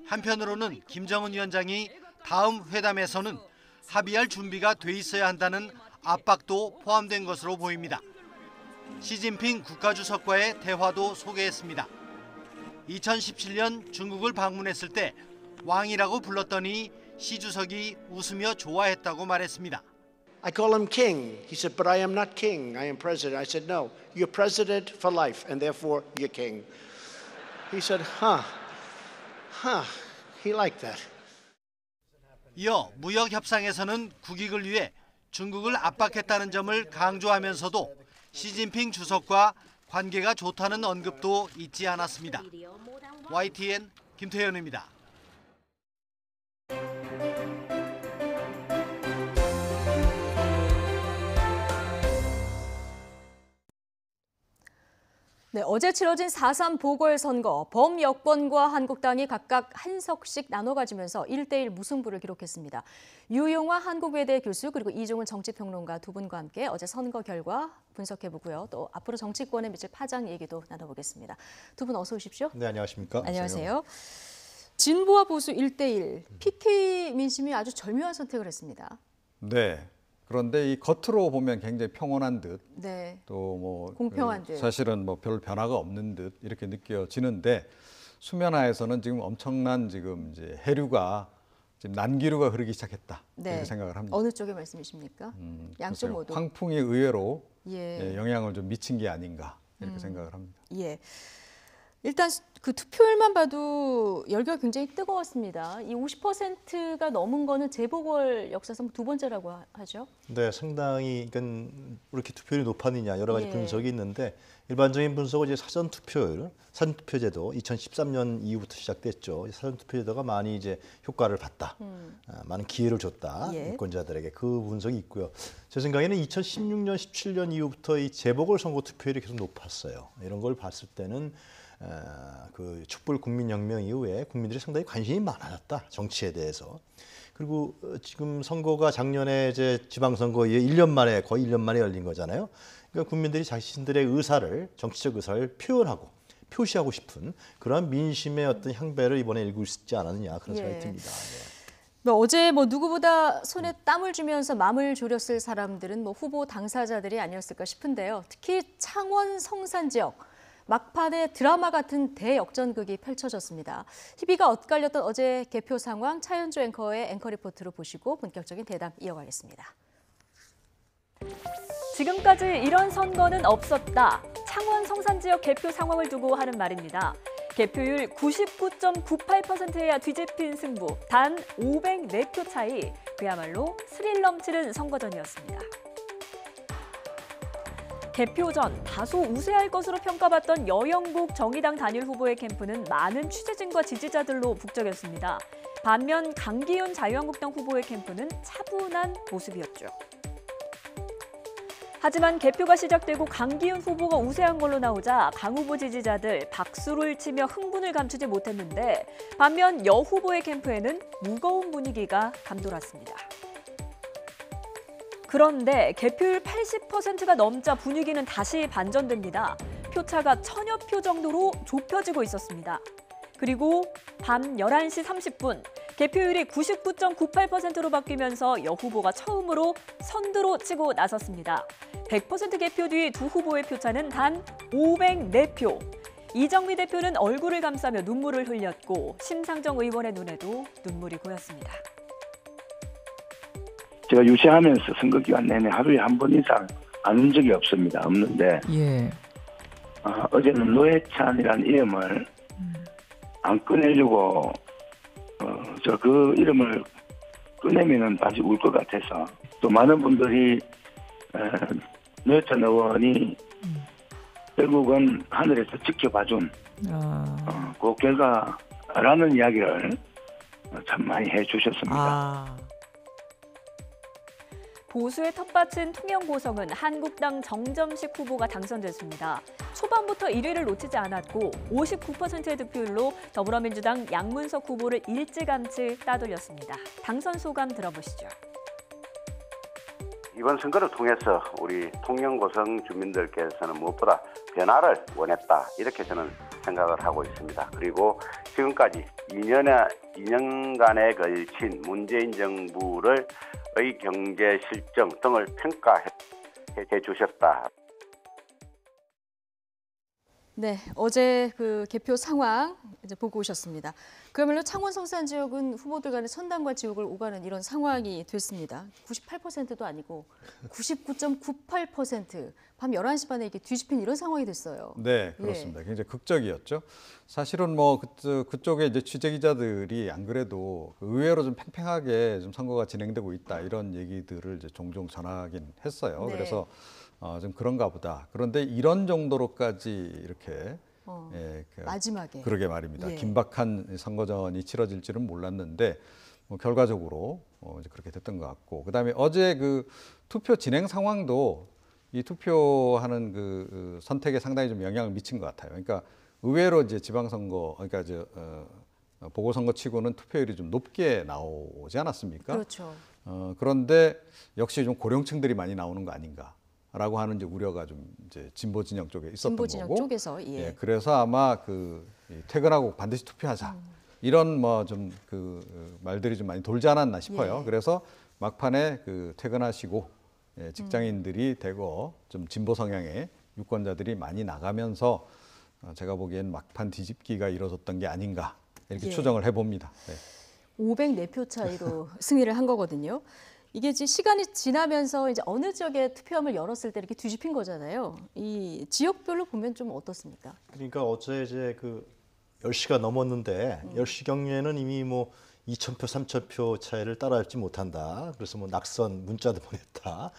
한편으로는 김정은 위원장이 다음 회담에서는 합의할 준비가 돼 있어야 한다는 압박도 포함된 것으로 보입니다. 시진핑 국가주석과의 대화도 소개했습니다. 2017년 중국을 방문했을 때 왕이라고 불렀더니 시 주석이 웃으며 좋아했다고 말했습니다. I call him king. He said, but I am not king. I am president. I said, no, you're president for life, and therefore you're king. He said, he liked that. 이어 무역 협상에서는 국익을 위해 중국을 압박했다는 점을 강조하면서도 시진핑 주석과 관계가 좋다는 언급도 잊지 않았습니다. YTN 김태현입니다. 네, 어제 치러진 4.3 보궐선거, 범여권과 한국당이 각각 한 석씩 나눠 가지면서 1대1 무승부를 기록했습니다. 유용화 한국외대 교수 그리고 이종훈 정치평론가 두 분과 함께 어제 선거 결과 분석해보고요. 또 앞으로 정치권에 미칠 파장 얘기도 나눠보겠습니다. 두 분 어서 오십시오. 네, 안녕하십니까. 안녕하세요. 진보와 보수 1대1, PK 민심이 아주 절묘한 선택을 했습니다. 네. 그런데 이 겉으로 보면 굉장히 평온한 듯, 네. 또 뭐 공평한 듯, 사실은 뭐 별 변화가 없는 듯 이렇게 느껴지는데 수면하에서는 지금 엄청난 지금 이제 해류가 지금 난기류가 흐르기 시작했다 네. 이렇게 생각을 합니다. 어느 쪽의 말씀이십니까? 양쪽 모두. 황풍이 의외로 예. 영향을 좀 미친 게 아닌가 이렇게 생각을 합니다. 예. 일단 그 투표율만 봐도 열기가 굉장히 뜨거웠습니다. 이 50%가 넘은 거는 재보궐 역사상 두 번째라고 하죠. 네, 상당히 이건 왜 이렇게 투표율이 높았느냐 여러 가지 예. 분석이 있는데 일반적인 분석은 이제 사전 투표율, 사전 투표제도 2013년 이후부터 시작됐죠. 사전 투표제도가 많이 이제 효과를 봤다, 많은 기회를 줬다 예. 유권자들에게 그 분석이 있고요. 제 생각에는 2016년, 17년 이후부터 이 재보궐 선거 투표율이 계속 높았어요. 이런 걸 봤을 때는 그 촛불 국민혁명 이후에 국민들이 상당히 관심이 많아졌다 정치에 대해서. 그리고 지금 선거가 작년에 이제 지방선거 이후에 1년 만에 거의 1년 만에 열린 거잖아요. 그러니까 국민들이 자신들의 의사를 정치적 의사를 표현하고 표시하고 싶은 그런 민심의 어떤 향배를 이번에 일고 있지 않았느냐 그런 생각이 듭니다. 네. 어제 누구보다 손에 땀을 주면서 마음을 졸였을 사람들은 후보 당사자들이 아니었을까 싶은데요. 특히 창원 성산 지역. 막판에 드라마 같은 대역전극이 펼쳐졌습니다. 희비가 엇갈렸던 어제 개표 상황 차현주 앵커의 앵커 리포트로 보시고 본격적인 대담 이어가겠습니다. 지금까지 이런 선거는 없었다. 창원 성산 지역 개표 상황을 두고 하는 말입니다. 개표율 99.98%야 뒤집힌 승부, 단 504표 차이, 그야말로 스릴 넘치는 선거전이었습니다. 개표 전 다소 우세할 것으로 평가받던 여영국 정의당 단일 후보의 캠프는 많은 취재진과 지지자들로 북적였습니다. 반면 강기훈 자유한국당 후보의 캠프는 차분한 모습이었죠. 하지만 개표가 시작되고 강기훈 후보가 우세한 걸로 나오자 강 후보 지지자들 박수를 치며 흥분을 감추지 못했는데 반면 여 후보의 캠프에는 무거운 분위기가 감돌았습니다. 그런데 개표율 80%가 넘자 분위기는 다시 반전됩니다. 표차가 1000여 표 정도로 좁혀지고 있었습니다. 그리고 밤 11시 30분 개표율이 99.98%로 바뀌면서 여 후보가 처음으로 선두로 치고 나섰습니다. 100% 개표 뒤 두 후보의 표차는 단 504표. 이정미 대표는 얼굴을 감싸며 눈물을 흘렸고 심상정 의원의 눈에도 눈물이 고였습니다. 제가 유세하면서 선거 기간 내내 하루에 한 번 이상 안 온 적이 없는데 예. 어제는 노회찬이라는 이름을 안 꺼내려고 그 이름을 꺼내면은 다시 울 것 같아서 또 많은 분들이 노회찬 의원이 결국은 하늘에서 지켜봐준 그 결과라는 이야기를 참 많이 해주셨습니다. 보수의 텃밭인 통영고성은 한국당 정점식 후보가 당선됐습니다. 초반부터 1위를 놓치지 않았고 59%의 득표율로 더불어민주당 양문석 후보를 일찌감치 따돌렸습니다. 당선 소감 들어보시죠. 이번 선거를 통해서 우리 통영고성 주민들께서는 무엇보다 변화를 원했다, 이렇게 저는 생각을 하고 있습니다. 그리고 지금까지 2년간에 걸친 문재인 정부의 경제 실정 등을 평가해 주셨다. 네, 어제 그 개표 상황 이제 보고 오셨습니다. 그야말로 창원 성산 지역은 후보들 간의 천당과 지옥을 오가는 이런 상황이 됐습니다. 98%도 아니고 99.98%, 밤 11시 반에 이게 뒤집힌 이런 상황이 됐어요. 네, 그렇습니다. 굉장히 극적이었죠. 사실은 뭐 그쪽에 이제 취재 기자들이 안 그래도 의외로 좀 팽팽하게 좀 선거가 진행되고 있다, 이런 얘기들을 이제 종종 전하긴 했어요. 네. 그래서 좀 그런가 보다. 그런데 이런 정도로까지 이렇게 마지막에 그러게 말입니다. 예. 긴박한 선거전이 치러질 줄은 몰랐는데 결과적으로 이제 그렇게 됐던 것 같고, 그다음에 어제 그 투표 진행 상황도 이 투표하는 그 선택에 상당히 좀 영향을 미친 것 같아요. 그러니까 의외로 이제 지방선거, 그러니까 보궐선거치고는 투표율이 좀 높게 나오지 않았습니까? 그렇죠. 그런데 역시 좀 고령층들이 많이 나오는 거 아닌가? 라고 하는 이제 우려가 좀 이제 진보 진영 쪽에 있었던 진보 진영 거고, 쪽에서 예, 그래서 아마 퇴근하고 반드시 투표하자, 이런 뭐 좀 말들이 좀 많이 돌지 않았나 싶어요. 예. 그래서 막판에 퇴근하시고 직장인들이 대거 좀 진보 성향의 유권자들이 많이 나가면서 제가 보기엔 막판 뒤집기가 이뤄졌던 게 아닌가, 이렇게 예. 추정을 해봅니다. 네. 504표 차이로 승리를 한 거거든요. 이게 이제 시간이 지나면서 이제 어느 지역에 투표함을 열었을 때 이렇게 뒤집힌 거잖아요. 이 지역별로 보면 좀 어떻습니까? 그러니까 어제 이제 10시가 넘었는데 10시 경에는 이미 뭐 2,000표, 3,000표 차이를 따라잡지 못한다. 그래서 뭐 낙선 문자도 보냈다.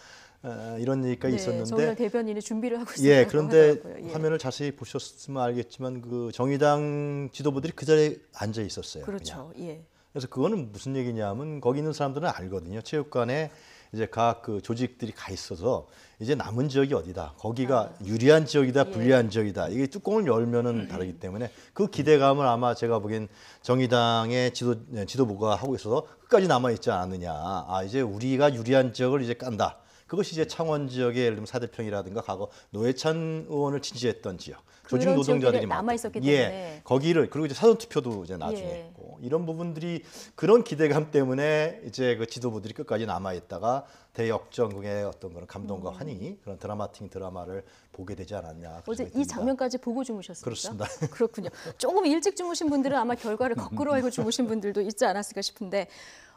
이런 얘기가 있었는데. 정의당 대변인이 준비를 하고 있어요. 예, 그런데 하더라고요. 예. 화면을 자세히 보셨으면 알겠지만 정의당 지도부들이 그 자리에 앉아 있었어요. 그렇죠. 그냥. 예. 그래서 그거는 무슨 얘기냐면 거기 있는 사람들은 알거든요. 체육관에 이제 각 조직들이 가 있어서 이제 남은 지역이 어디다, 거기가 유리한 지역이다, 불리한 지역이다, 이게 뚜껑을 열면은 다르기 때문에 그 기대감을 아마 제가 보기엔 정의당의 지도부가 하고 있어서 끝까지 남아 있지 않느냐. 이제 우리가 유리한 지역을 이제 깐다. 그것이 이제 창원 지역의 예를 들면 사대평이라든가 과거 노회찬 의원을 지지했던 지역, 조직 노동자들이 남아 있었기 예, 때문에 거기를, 그리고 이제 사전 투표도 이제 나중에 했고, 이런 부분들이 그런 기대감 때문에 이제 그 지도부들이 끝까지 남아 있다가 대역전국의 어떤 그런 감동과 환희, 그런 드라마를 보게 되지 않았냐. 어제 이 장면까지 보고 주무셨습니까? 그렇습니다. 그렇군요. 조금 일찍 주무신 분들은 아마 결과를 거꾸로 알고 주무신 분들도 있지 않았을까 싶은데,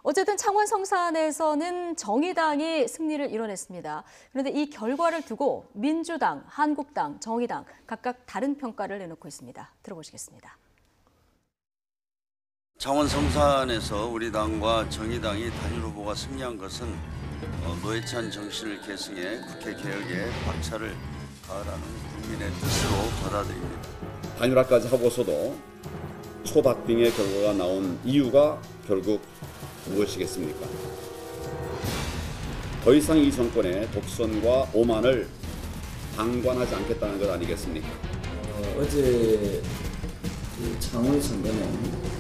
어쨌든 창원 성산에서는 정의당이 승리를 이뤄냈습니다. 그런데 이 결과를 두고 민주당, 한국당, 정의당 각각 다른 평가를 내놓고 있습니다. 들어보시겠습니다. 창원 성산에서 우리 당과 정의당이 단일 후보가 승리한 것은 노회찬 정신을 계승해 국회 개혁에 박차를 가하라는 국민의 뜻으로 받아들입니다. 단일화까지 하고서도 초박빙의 결과가 나온 이유가 결국 무엇이겠습니까? 더 이상 이 정권의 독선과 오만을 방관하지 않겠다는 것 아니겠습니까? 어제 창원 선거는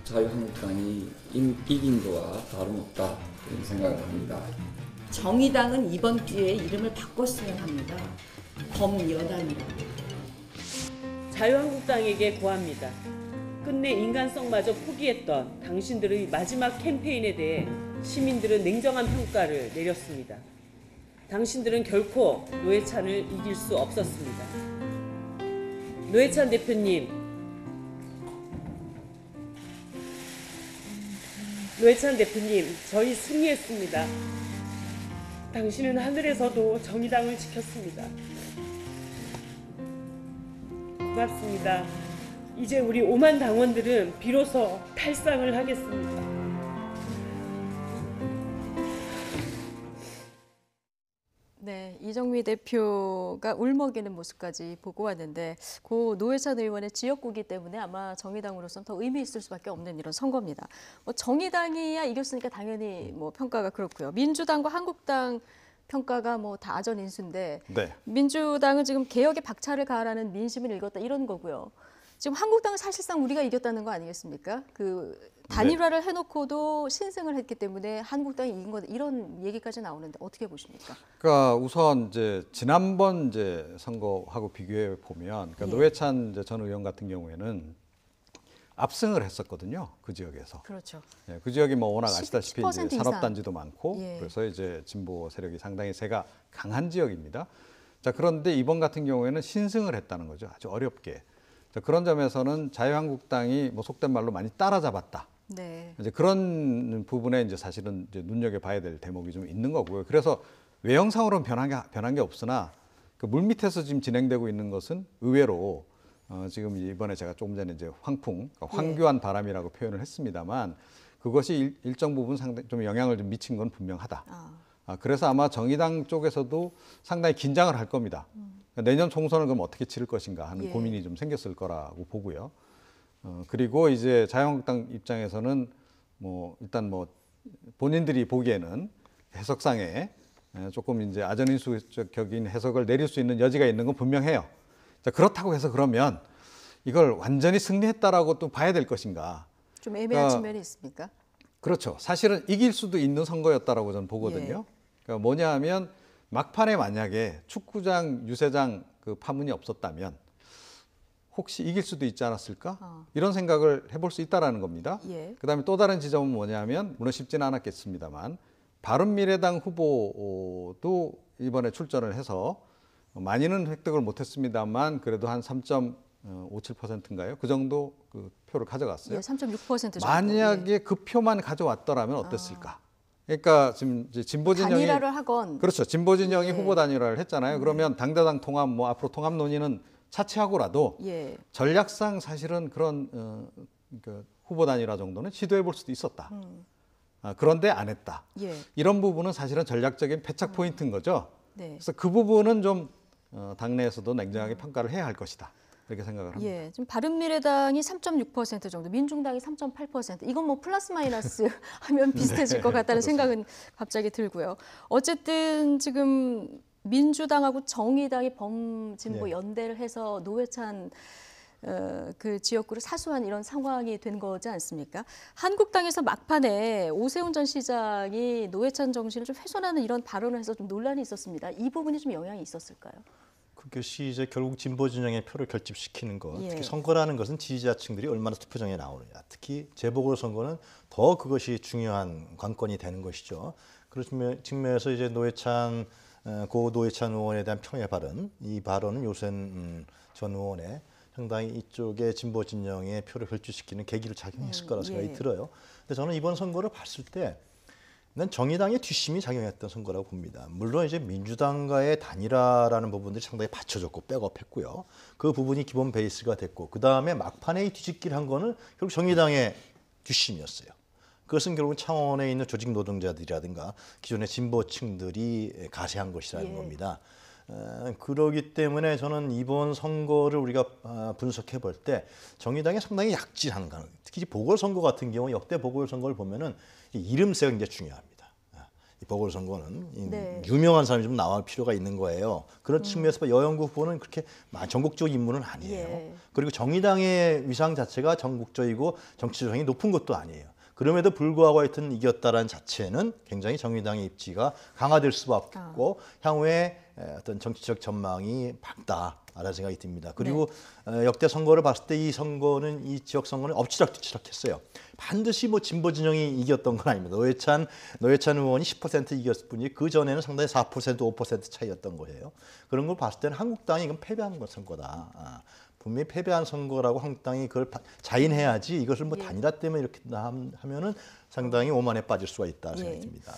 자유한국당이 이긴 거와 다름없다, 그런 생각을 합니다. 정의당은 이번 기회에 이름을 바꿨으면 합니다. 범여당이라고. 자유한국당에게 고합니다. 끝내 인간성마저 포기했던 당신들의 마지막 캠페인에 대해 시민들은 냉정한 평가를 내렸습니다. 당신들은 결코 노회찬을 이길 수 없었습니다. 노회찬 대표님, 저희 승리했습니다. 당신은 하늘에서도 정의당을 지켰습니다. 고맙습니다. 이제 우리 5만 당원들은 비로소 탈상을 하겠습니다. 네, 이 이정미 대표가 울먹이는 모습까지 보고 왔는데 고 노회찬 의원의 지역구기 때문에 아마 정의당으로서는 더 의미 있을 수밖에 없는 이런 선거입니다. 뭐 정의당이야 이겼으니까 당연히 뭐 평가가 그렇고요. 민주당과 한국당 평가가 뭐 다 아전인수인데 네. 민주당은 지금 개혁에 박차를 가하라는 민심을 읽었다 이런 거고요. 지금 한국당은 사실상 우리가 이겼다는 거 아니겠습니까? 그 단일화를 해놓고도 신승을 했기 때문에 한국당이 이긴 것 이런 얘기까지 나오는데 어떻게 보십니까? 그러니까 우선 이제 지난번 이제 선거하고 비교해 보면 그러니까 노회찬 이제 전 의원 같은 경우에는 압승을 했었거든요. 그 지역에서. 그렇죠. 예, 그 지역이 뭐 워낙 아시다시피 이제 10% 산업단지도 많고 예. 그래서 이제 진보 세력이 상당히 세가 강한 지역입니다. 자, 그런데 이번 같은 경우에는 신승을 했다는 거죠. 아주 어렵게. 자, 그런 점에서는 자유한국당이 뭐 속된 말로 많이 따라잡았다. 네. 이제 그런 부분에 이제 사실은 이제 눈여겨봐야 될 대목이 좀 있는 거고요. 그래서 외형상으로는 변한 게 없으나 그 물밑에서 지금 진행되고 있는 것은 의외로 지금 이번에 제가 조금 전에 이제 황풍, 그러니까 황교안 바람이라고 표현을 했습니다만 그것이 일정 부분 상당히 좀 영향을 좀 미친 건 분명하다. 그래서 아마 정의당 쪽에서도 상당히 긴장을 할 겁니다. 내년 총선을 그럼 어떻게 치를 것인가 하는 고민이 좀 생겼을 거라고 보고요. 그리고 이제 자유한국당 입장에서는 뭐 일단 뭐 본인들이 보기에는 해석상에 조금 이제 아전인수적인 해석을 내릴 수 있는 여지가 있는 건 분명해요. 자, 그렇다고 해서 그러면 이걸 완전히 승리했다라고 또 봐야 될 것인가? 좀 애매한 측면이 있습니까? 그렇죠. 사실은 이길 수도 있는 선거였다라고 저는 보거든요. 그러니까 뭐냐 하면 막판에 만약에 축구장, 유세장 그 파문이 없었다면 혹시 이길 수도 있지 않았을까? 이런 생각을 해볼 수 있다라는 겁니다. 그다음에 또 다른 지점은 뭐냐면 물론 쉽지는 않았겠습니다만 바른미래당 후보도 이번에 출전을 해서 많이는 획득을 못했습니다만 그래도 한 3.57%인가요? 그 정도 그 표를 가져갔어요. 3.6% 정도. 만약에 그 표만 가져왔더라면 어땠을까? 그러니까 지금 이제 진보 진영이 단일화를 하건 그렇죠. 진보 진영이 후보 단일화를 했잖아요. 그러면 당대당 통합 뭐 앞으로 통합 논의는 차치하고라도 전략상 사실은 그런 그러니까 후보 단일화 정도는 시도해 볼 수도 있었다. 그런데 안 했다. 이런 부분은 사실은 전략적인 패착 포인트인 거죠. 그래서 그 부분은 좀 당내에서도 냉정하게 평가를 해야 할 것이다. 이렇게 생각을 합니다. 지금 바른미래당이 3.6% 정도, 민중당이 3.8%. 이건 뭐 플러스 마이너스 하면 비슷해질 것 같다는 생각은 갑자기 들고요. 어쨌든 지금 민주당하고 정의당이 범진보 연대를 해서 노회찬 그 지역구를 사수한 이런 상황이 된 거지 않습니까? 한국당에서 막판에 오세훈 전 시장이 노회찬 정신을 좀 훼손하는 이런 발언을 해서 좀 논란이 있었습니다. 이 부분이 좀 영향이 있었을까요? 그것이 이제 결국 진보 진영의 표를 결집시키는 것. 특히 선거라는 것은 지지자층들이 얼마나 투표장에 나오느냐. 특히 재보궐선거는 더 그것이 중요한 관건이 되는 것이죠. 그런 측면에서 이제 고 노회찬 의원에 대한 평의 발언, 이 발언은 요셉 전 의원의 상당히 이쪽에 진보 진영의 표를 결집시키는 계기를 작용했을 거라 생각이 들어요. 근데 저는 이번 선거를 봤을 때 난 정의당의 뒷심이 작용했던 선거라고 봅니다. 물론 이제 민주당과의 단일화라는 부분들이 상당히 받쳐줬고 백업했고요. 그 부분이 기본 베이스가 됐고 그 다음에 막판에 뒤집기를 한 거는 결국 정의당의 뒷심이었어요. 그것은 결국 창원에 있는 조직 노동자들이라든가 기존의 진보층들이 가세한 것이라는 겁니다. 그러기 때문에 저는 이번 선거를 우리가 분석해 볼 때 정의당이 상당히 약진한 거. 특히 보궐선거 같은 경우 역대 보궐선거를 보면은 이 이름새가 굉장히 중요합니다. 이 보궐선거는 유명한 사람이 좀 나올 필요가 있는 거예요. 그런 측면에서 여영구 후보는 그렇게 전국적 인물은 아니에요. 그리고 정의당의 위상 자체가 전국적이고 정치적이 높은 것도 아니에요. 그럼에도 불구하고 하여튼 이겼다라는 자체는 굉장히 정의당의 입지가 강화될 수밖에 없고 향후에 어떤 정치적 전망이 밝다라는 생각이 듭니다. 그리고 역대 선거를 봤을 때 이 선거는 이 지역 선거는 엎치락뒤치락했어요. 반드시 뭐 진보 진영이 이겼던 건 아닙니다. 노회찬 의원이 10% 이겼을 뿐이지 그 전에는 상당히 4% 5% 차이였던 거예요. 그런 걸 봤을 때는 한국당이 이건 패배한 선거다. 분명히 패배한 선거라고 한국당이 그걸 자인해야지 이것을 뭐 단일화 때문에 이렇게 하면은 상당히 오만에 빠질 수가 있다는 생각이 듭니다.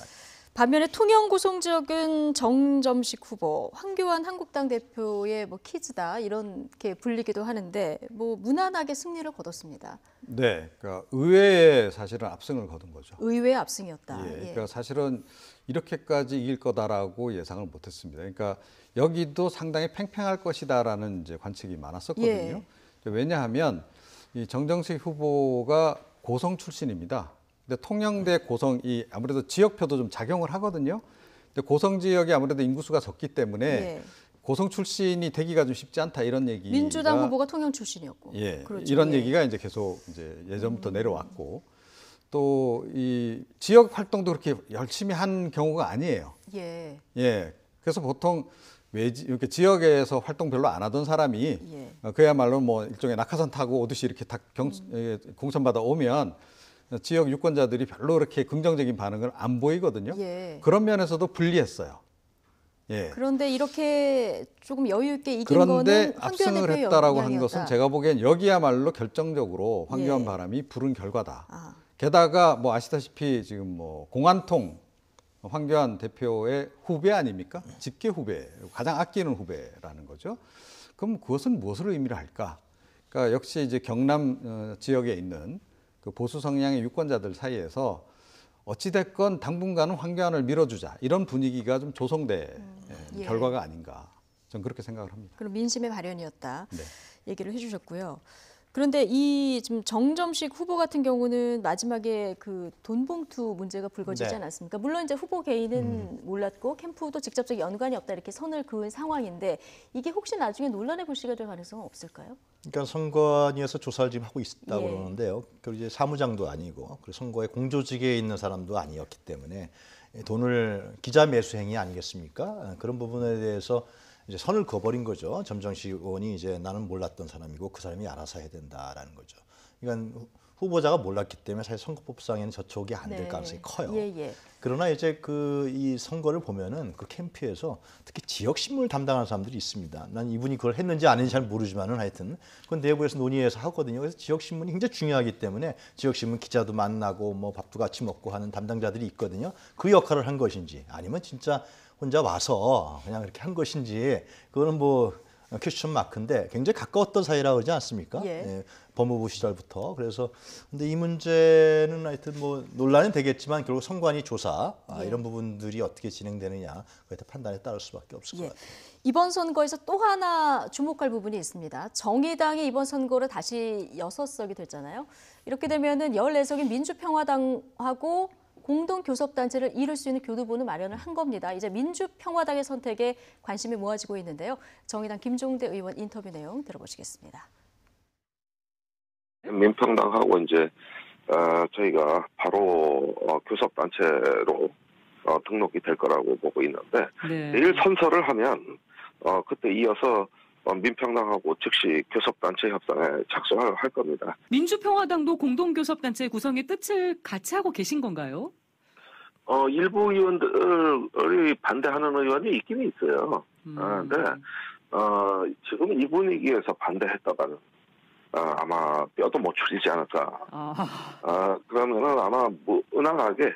반면에 통영 고성 지역은 정점식 후보, 황교안 한국당 대표의 뭐 키즈다 이렇게 불리기도 하는데 뭐 무난하게 승리를 거뒀습니다. 네, 그러니까 의회에 사실은 압승을 거둔 거죠. 의외의 압승이었다. 예, 예. 그러니까 사실은 이렇게까지 이길 거다라고 예상을 못했습니다. 그러니까 여기도 상당히 팽팽할 것이다라는 이제 관측이 많았었거든요. 예. 왜냐하면 이 정정식 후보가 고성 출신입니다. 근데 통영대 고성이 아무래도 지역표도 좀 작용을 하거든요. 근데 고성 지역이 아무래도 인구수가 적기 때문에 예. 고성 출신이 되기가 좀 쉽지 않다 이런 얘기가 민주당 후보가 통영 출신이었고. 예, 그렇죠. 이런 예. 얘기가 이제 계속 이제 예전부터 내려왔고 또 이 지역 활동도 그렇게 열심히 한 경우가 아니에요. 예. 예, 그래서 보통 이렇게 지역에서 활동 별로 안 하던 사람이 예. 그야말로 뭐 일종의 낙하산 타고 오듯이 이렇게 다 공천받아 오면 지역 유권자들이 별로 그렇게 긍정적인 반응을 안 보이거든요. 예. 그런 면에서도 불리했어요. 예. 그런데 이렇게 조금 여유 있게 이긴 그런데 거는 황교안 압승을 대표의 했다라고 한 영향이었다. 것은 제가 보기엔 여기야말로 결정적으로 황교안 예. 바람이 부른 결과다. 아. 게다가 뭐 아시다시피 지금 뭐 공안통 황교안 대표의 후배 아닙니까? 직계 후배, 가장 아끼는 후배라는 거죠. 그럼 그것은 무엇을 의미를 할까? 그러니까 역시 이제 경남 지역에 있는 그 보수 성향의 유권자들 사이에서 어찌됐건 당분간은 황교안을 밀어주자 이런 분위기가 좀 조성된 예. 결과가 아닌가 저는 그렇게 생각을 합니다. 그럼 민심의 발현이었다 네. 얘기를 해주셨고요. 그런데 이 지금 정점식 후보 같은 경우는 마지막에 그 돈봉투 문제가 불거지지 네. 않았습니까? 물론 이제 후보 개인은 몰랐고 캠프도 직접적 연관이 없다 이렇게 선을 그은 상황인데 이게 혹시 나중에 논란의 불씨가 될 가능성은 없을까요? 그러니까 선관위에서 조사를 지금 하고 있다고 예. 그러는데요. 그리고 이제 사무장도 아니고 그리고 선거의 공조직에 있는 사람도 아니었기 때문에 돈을 기자 매수 행위 아니겠습니까? 그런 부분에 대해서 이제 선을 그어버린 거죠. 정정식 의원이 이제 나는 몰랐던 사람이고 그 사람이 알아서 해야 된다라는 거죠. 그러니까 후보자가 몰랐기 때문에 사실 선거법상에는 저촉이 안 될 네. 가능성이 커요. 예, 예. 그러나 이제 이 선거를 보면은 그 캠프에서 특히 지역 신문을 담당하는 사람들이 있습니다. 난 이분이 그걸 했는지 안 했는지 잘 모르지만은 하여튼 그건 내부에서 논의해서 하거든요. 그래서 지역 신문이 굉장히 중요하기 때문에 지역 신문 기자도 만나고 뭐 밥도 같이 먹고 하는 담당자들이 있거든요. 그 역할을 한 것인지 아니면 진짜 혼자 와서 그냥 이렇게 한 것인지 그거는 뭐 퀘스천 마크인데 굉장히 가까웠던 사이라고 그러지 않습니까? 예. 예, 법무부 시절부터. 그래서 근데 이 문제는 하여튼 뭐 논란은 되겠지만 결국 선관위 조사 예. 이런 부분들이 어떻게 진행되느냐 그에 따라 판단에 따를 수밖에 없을 것 예. 같아요. 이번 선거에서 또 하나 주목할 부분이 있습니다. 정의당이 이번 선거를 다시 6석이 됐잖아요. 이렇게 되면은 14석인 민주평화당하고 공동교섭단체를 이룰 수 있는 교두보는 마련을 한 겁니다. 이제 민주평화당의 선택에 관심이 모아지고 있는데요. 정의당 김종대 의원 인터뷰 내용 들어보시겠습니다. 민평당하고 이제 저희가 바로 교섭단체로 등록이 될 거라고 보고 있는데 네. 내일 선서를 하면 그때 이어서 민평당하고 즉시 교섭단체 협상에 착수할 겁니다. 민주평화당도 공동교섭단체 구성의 뜻을 같이 하고 계신 건가요? 일부 의원들이 반대하는 의원이 있긴 있어요. 근데 지금 이 분위기에서 반대했다가는 아마 뼈도 못 추리지 않을까. 그러면은 아마 무난하게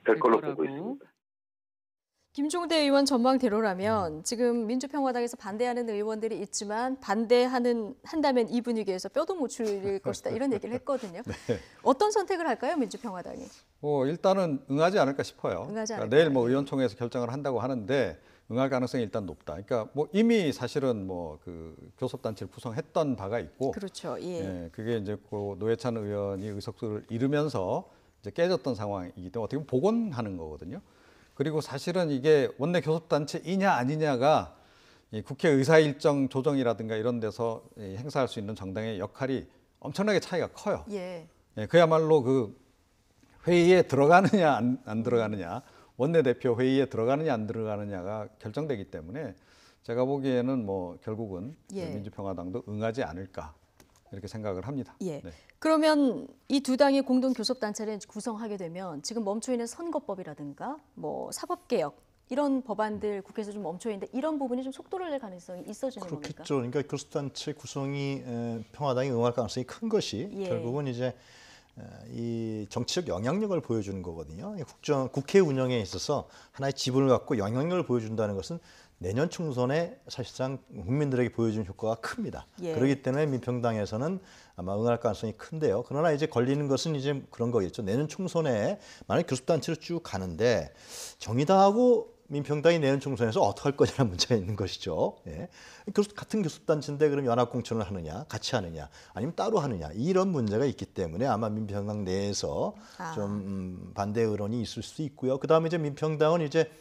될 걸로 보고 있습니다. 김종대 의원 전망대로라면 지금 민주평화당에서 반대하는 의원들이 있지만 한다면 이 분위기에서 뼈도 못 추릴 것이다 이런 얘기를 했거든요. 네. 어떤 선택을 할까요, 민주평화당이? 일단은 응하지 않을까 싶어요. 응하지 않을까요? 내일 뭐 의원총회에서 결정을 한다고 하는데 응할 가능성이 일단 높다. 그러니까 뭐 이미 사실은 뭐 그 교섭단체를 구성했던 바가 있고, 그렇죠. 예. 그게 이제 그 노회찬 의원이 의석수를 잃으면서 이제 깨졌던 상황이기 때문에 어떻게 보면 복원하는 거거든요. 그리고 사실은 이게 원내 교섭단체이냐 아니냐가 이 국회 의사일정 조정이라든가 이런 데서 행사할 수 있는 정당의 역할이 엄청나게 차이가 커요. 예. 그야말로 그 회의에 들어가느냐 안 들어가느냐, 원내대표 회의에 들어가느냐 안 들어가느냐가 결정되기 때문에 제가 보기에는 뭐 결국은 예. 민주평화당도 응하지 않을까 이렇게 생각을 합니다. 예. 네. 그러면 이 두 당이 공동교섭단체를 구성하게 되면 지금 멈춰있는 선거법이라든가 뭐 사법개혁 이런 법안들 국회에서 좀 멈춰있는데 이런 부분이 좀 속도를 낼 가능성이 있어지는 겁니까? 그렇겠죠. 그러니까 교섭단체 구성이 평화당이 응할 가능성이 큰 것이 예. 결국은 이제 이 정치적 영향력을 보여주는 거거든요. 국회 운영에 있어서 하나의 지분을 갖고 영향력을 보여준다는 것은 내년 총선에 사실상 국민들에게 보여주는 효과가 큽니다. 예. 그렇기 때문에 민평당에서는 아마 응할 가능성이 큰데요. 그러나 이제 걸리는 것은 이제 그런 거겠죠. 내년 총선에 만약 교섭단체로 쭉 가는데 정의당하고 민평당이 내년 총선에서 어떻게 할 거냐는 문제가 있는 것이죠. 예. 같은 교섭단체인데 그럼 연합공천을 하느냐, 같이 하느냐, 아니면 따로 하느냐 이런 문제가 있기 때문에 아마 민평당 내에서 좀 반대 의론이 있을 수 있고요. 그다음에 이제 민평당은 이제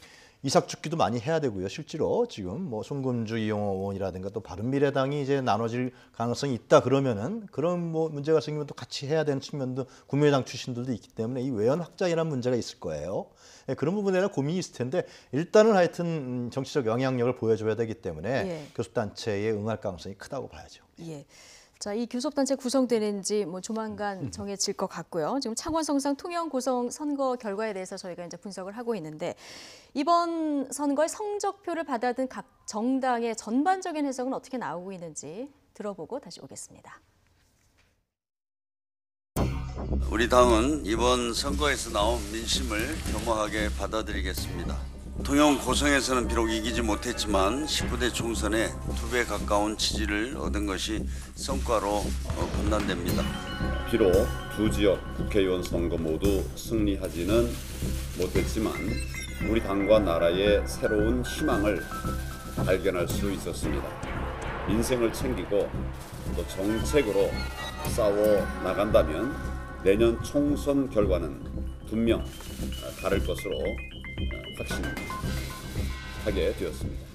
이삭죽기도 많이 해야 되고요. 실제로 지금 뭐 송금주 이용호 의원이라든가 또 바른미래당이 이제 나눠질 가능성이 있다 그러면은 그런 뭐 문제가 생기면 또 같이 해야 되는 측면도 국민의당 출신들도 있기 때문에 이 외연 확장이라는 문제가 있을 거예요. 예, 그런 부분에 대한 고민이 있을 텐데 일단은 하여튼 정치적 영향력을 보여줘야 되기 때문에 예. 교섭단체에 응할 가능성이 크다고 봐야죠. 예. 자, 이 교섭단체 구성되는지 뭐 조만간 정해질 것 같고요. 지금 창원성상 통영 고성 선거 결과에 대해서 저희가 이제 분석을 하고 있는데 이번 선거의 성적표를 받아든 각 정당의 전반적인 해석은 어떻게 나오고 있는지 들어보고 다시 오겠습니다. 우리 당은 이번 선거에서 나온 민심을 겸허하게 받아들이겠습니다. 통영 고성에서는 비록 이기지 못했지만 19대 총선에 2배 가까운 지지를 얻은 것이 성과로 판단됩니다. 비록 두 지역 국회의원 선거 모두 승리하지는 못했지만 우리 당과 나라의 새로운 희망을 발견할 수 있었습니다. 민생을 챙기고 또 정책으로 싸워 나간다면 내년 총선 결과는 분명 다를 것으로 확신하게 되었습니다.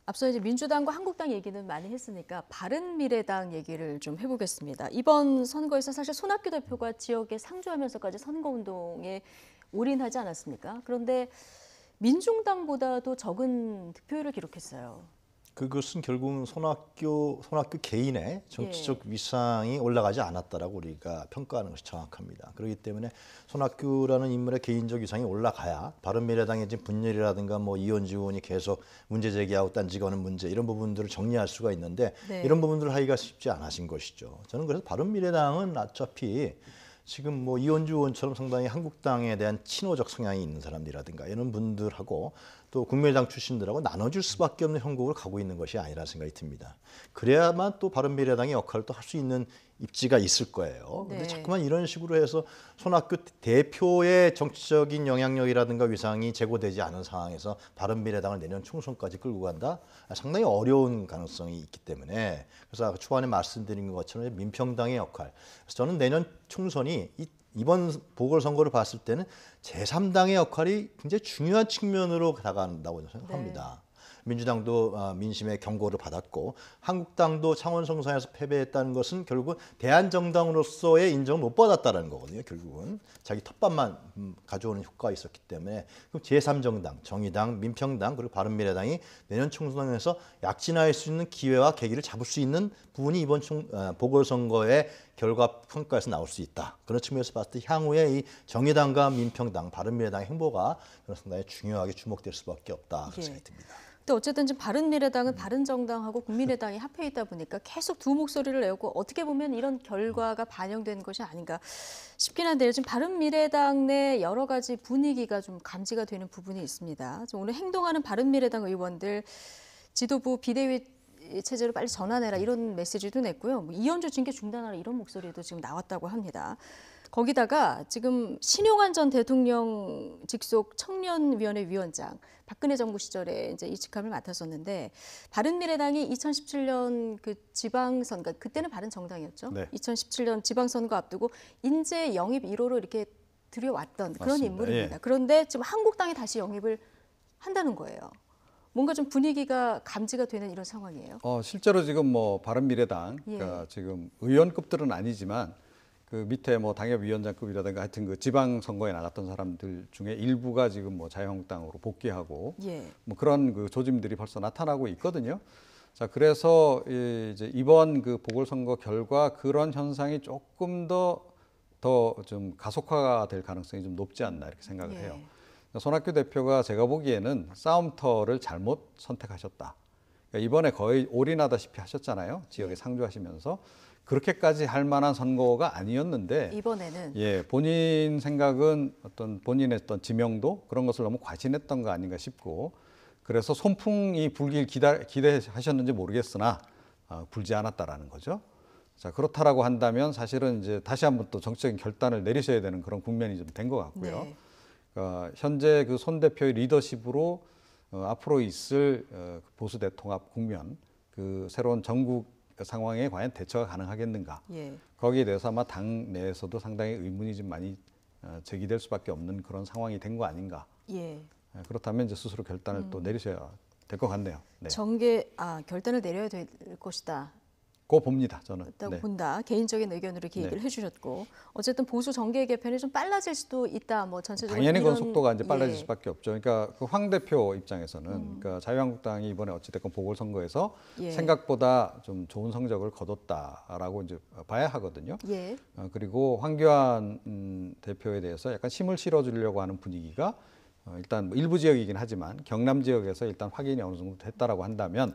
앞서 이제 민주당과 한국당 얘기는 많이 했으니까 바른미래당 얘기를 좀 해보겠습니다. 이번 선거에서 사실 손학규 대표가 지역에 상주하면서까지 선거운동에 올인하지 않았습니까? 그런데 민중당보다도 적은 득표율을 기록했어요. 그것은 결국은 손학규 개인의 정치적 위상이 올라가지 않았다라고 우리가 평가하는 것이 정확합니다. 그렇기 때문에 손학규라는 인물의 개인적 위상이 올라가야 바른미래당의 지금 분열이라든가 뭐 이현주 의원이 계속 문제 제기하고 딴지가 오는 문제 이런 부분들을 정리할 수가 있는데 이런 부분들을 하기가 쉽지 않으신 것이죠. 저는 그래서 바른미래당은 어차피 지금 뭐 이현주 의원처럼 상당히 한국당에 대한 친호적 성향이 있는 사람들이라든가 이런 분들하고 또 국민의당 출신들하고 나눠줄 수밖에 없는 형국을 가고 있는 것이 아니라 생각이 듭니다. 그래야만 또 바른미래당의 역할을 또 할 수 있는 입지가 있을 거예요. 근데 자꾸만 이런 식으로 해서 손학규 대표의 정치적인 영향력이라든가 위상이 제고되지 않은 상황에서 바른미래당을 내년 총선까지 끌고 간다? 상당히 어려운 가능성이 있기 때문에 그래서 초반에 말씀드린 것처럼 민평당의 역할. 그래서 저는 내년 총선이 이번 보궐선거를 봤을 때는 제3당의 역할이 굉장히 중요한 측면으로 다가간다고 생각합니다. 민주당도 민심의 경고를 받았고 한국당도 창원성상에서 패배했다는 것은 결국 대한정당으로서의 인정을 못 받았다는 거거든요. 결국은 자기 텃밭만 가져오는 효과가 있었기 때문에 제3정당, 정의당, 민평당 그리고 바른미래당이 내년 총선에서 약진할 수 있는 기회와 계기를 잡을 수 있는 부분이 이번 보궐선거의 결과 평가에서 나올 수 있다. 그런 측면에서 봤을 때 향후에 이 정의당과 민평당, 바른미래당의 행보가 상당히 중요하게 주목될 수밖에 없다. 그런 생각이 듭니다. 근데 어쨌든 지금 바른미래당은 바른정당하고 국민의당이 합해 있다 보니까 계속 두 목소리를 내고 어떻게 보면 이런 결과가 반영된 것이 아닌가 싶긴 한데요. 지금 바른미래당 내 여러 가지 분위기가 좀 감지가 되는 부분이 있습니다. 오늘 행동하는 바른미래당 의원들 지도부 비대위 체제로 빨리 전환해라 이런 메시지도 냈고요. 뭐 이현주 징계 중단하라 이런 목소리도 지금 나왔다고 합니다. 거기다가 지금 신용환 전 대통령 직속 청년위원회 위원장 박근혜 정부 시절에 이제 이 직함을 맡았었는데 바른미래당이 2017년 그 지방선거 그때는 바른정당이었죠. 2017년 지방선거 앞두고 인재 영입 1호로 이렇게 들여왔던 그런 맞습니다. 인물입니다. 그런데 지금 한국당이 다시 영입을 한다는 거예요. 뭔가 좀 분위기가 감지가 되는 이런 상황이에요. 실제로 지금 뭐 바른미래당 그러니까 지금 의원급들은 아니지만 그 밑에 뭐 당협위원장급이라든가 하여튼 그 지방 선거에 나갔던 사람들 중에 일부가 지금 뭐 자유한국당으로 복귀하고 뭐 그런 그 조짐들이 벌써 나타나고 있거든요. 자, 그래서 이제 이번 그 보궐선거 결과 그런 현상이 조금 더 더 좀 가속화가 될 가능성이 좀 높지 않나 이렇게 생각을 해요. 손학규 대표가 제가 보기에는 싸움터를 잘못 선택하셨다. 그러니까 이번에 거의 올인하다시피 하셨잖아요. 지역에 상주하시면서. 그렇게까지 할 만한 선거가 아니었는데 이번에는 본인 생각은 어떤 본인의 어떤 지명도 그런 것을 너무 과신했던 거 아닌가 싶고 그래서 손풍이 불길 기대하셨는지 모르겠으나 불지 않았다라는 거죠. 자, 그렇다라고 한다면 사실은 이제 다시 한번 또 정치적인 결단을 내리셔야 되는 그런 국면이 좀 된 것 같고요. 현재 그 손 대표의 리더십으로 앞으로 있을 보수 대통합 국면, 그 새로운 전국 상황에 과연 대처가 가능하겠는가? 거기에 대해서 아마 당 내에서도 상당히 의문이 좀 많이 제기될 수밖에 없는 그런 상황이 된 거 아닌가? 그렇다면 이제 스스로 결단을 또 내리셔야 될 것 같네요. 결단을 내려야 될 것이다. 고 봅니다. 저는. 있다고 본다. 개인적인 의견으로 이렇게 얘기를 해주셨고 어쨌든 보수 정계 개편이 좀 빨라질 수도 있다. 뭐 전체적으로 당연히 그런 속도가 이제 빨라질 수밖에 없죠. 그러니까 그 황 대표 입장에서는 그러니까 자유한국당이 이번에 어찌됐건 보궐선거에서 생각보다 좀 좋은 성적을 거뒀다라고 이제 봐야 하거든요. 그리고 황교안 대표에 대해서 약간 힘을 실어주려고 하는 분위기가 일단 뭐 일부 지역이긴 하지만 경남 지역에서 일단 확인이 어느 정도 됐다라고 한다면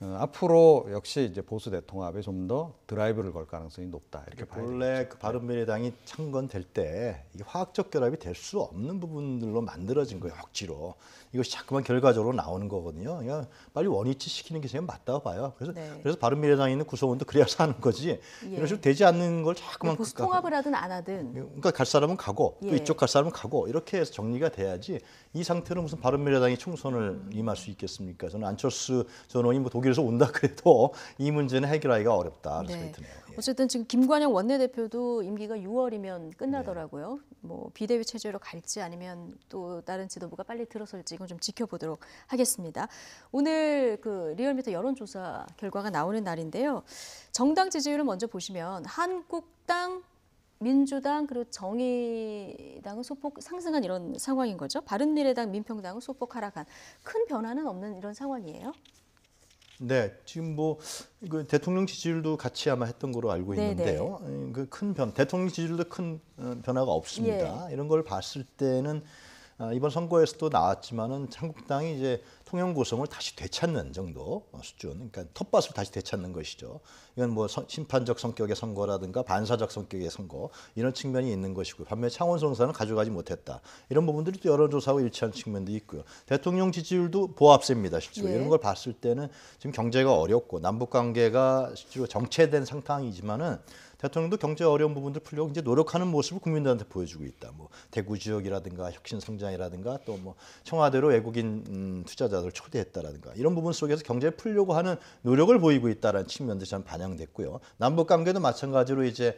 앞으로 역시 이제 보수 대통합에 좀 더 드라이브를 걸 가능성이 높다 이렇게 봐야 되겠죠. 원래 그 바른미래당이 창건될 때 이게 화학적 결합이 될 수 없는 부분들로 만들어진 거예요. 억지로. 이것이 자꾸만 결과적으로 나오는 거거든요. 그냥 빨리 원위치 시키는 게 제일 맞다고 봐요. 그래서 바른미래당에 있는 구성원도 그래서 하는 거지. 이런 식으로 되지 않는 걸 자꾸만 보수 통합을 하든 안 하든. 그러니까 갈 사람은 가고 또 이쪽 갈 사람은 가고 이렇게 해서 정리가 돼야지 이 상태로 무슨 바른미래당이 총선을 임할 수 있겠습니까? 저는 안철수 전 의원이 뭐 독일에서 온다 그래도 이 문제는 해결하기가 어렵다. 그런 생각이 드네요. 어쨌든 지금 김관영 원내대표도 임기가 6월이면 끝나더라고요. 뭐 비대위 체제로 갈지 아니면 또 다른 지도부가 빨리 들어설지 이건 좀 지켜보도록 하겠습니다. 오늘 그 리얼미터 여론조사 결과가 나오는 날인데요. 정당 지지율을 먼저 보시면 한국당, 민주당 그리고 정의당은 소폭 상승한 이런 상황인 거죠. 바른미래당, 민평당은 소폭 하락한 큰 변화는 없는 이런 상황이에요. 네, 지금 뭐 이거 대통령 지지율도 같이 아마 했던 거로 알고 있는데요. 그 큰 대통령 지지율도 큰 변화가 없습니다. 이런 걸 봤을 때는 이번 선거에서도 나왔지만은 한국당이 이제 통영 고성을 다시 되찾는 정도 수준, 그러니까 텃밭을 다시 되찾는 것이죠. 이건 뭐 심판적 성격의 선거라든가 반사적 성격의 선거 이런 측면이 있는 것이고 반면에 창원서 응사는 가져가지 못했다. 이런 부분들이 또 여론조사하고 일치하는 측면도 있고요. 대통령 지지율도 보합세입니다. 실제로 이런 걸 봤을 때는 지금 경제가 어렵고 남북 관계가 실제로 정체된 상황이지만은 대통령도 경제 어려운 부분들 풀려고 이제 노력하는 모습을 국민들한테 보여주고 있다. 뭐 대구 지역이라든가 혁신 성장이라든가 또 뭐 청와대로 외국인 투자자들 초대했다라든가 이런 부분 속에서 경제를 풀려고 하는 노력을 보이고 있다라는 측면도 참 반영됐고요. 남북 관계도 마찬가지로 이제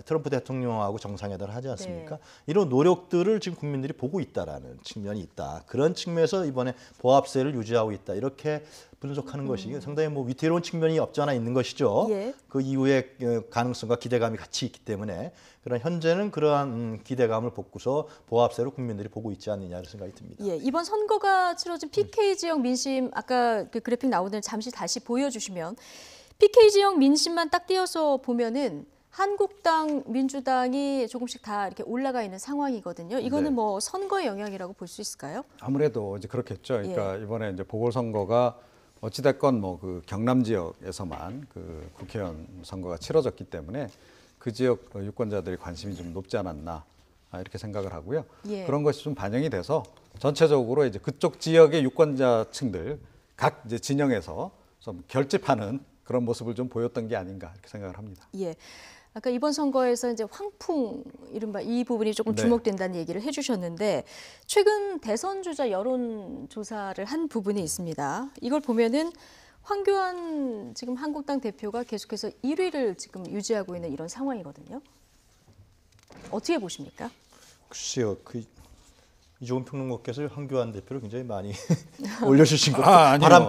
트럼프 대통령하고 정상회담을 하지 않습니까? 이런 노력들을 지금 국민들이 보고 있다라는 측면이 있다. 그런 측면에서 이번에 보합세를 유지하고 있다. 이렇게 분석하는 것이 상당히 뭐 위태로운 측면이 없지 않아 있는 것이죠. 그 이후에 가능성과 기대감이 같이 있기 때문에 그런 현재는 그러한 기대감을 벗고서 보합세로 국민들이 보고 있지 않느냐 이런 생각이 듭니다. 이번 선거가 치러진 PK 지역 민심 아까 그 그래픽 나오는 잠시 다시 보여주시면 PK 지역 민심만 딱 띄어서 보면은 한국당, 민주당이 조금씩 다 이렇게 올라가 있는 상황이거든요. 이거는 뭐 선거의 영향이라고 볼 수 있을까요? 아무래도 이제 그렇겠죠. 그러니까 이번에 이제 보궐선거가 어찌됐건 뭐 그 경남 지역에서만 그 국회의원 선거가 치러졌기 때문에 그 지역 유권자들의 관심이 좀 높지 않았나 이렇게 생각을 하고요. 그런 것이 좀 반영이 돼서 전체적으로 이제 그쪽 지역의 유권자층들 각 이제 진영에서 좀 결집하는 그런 모습을 좀 보였던 게 아닌가 이렇게 생각을 합니다. 아까 이번 선거에서 이제 황풍 이른바 이 부분이 조금 주목된다는 얘기를 해주셨는데 최근 대선 주자 여론 조사를 한 부분이 있습니다. 이걸 보면은 황교안 지금 한국당 대표가 계속해서 1위를 지금 유지하고 있는 이런 상황이거든요. 어떻게 보십니까? 글쎄요, 이종훈 평론가께서 황교안 대표를 굉장히 많이 올려주신 것 같아요.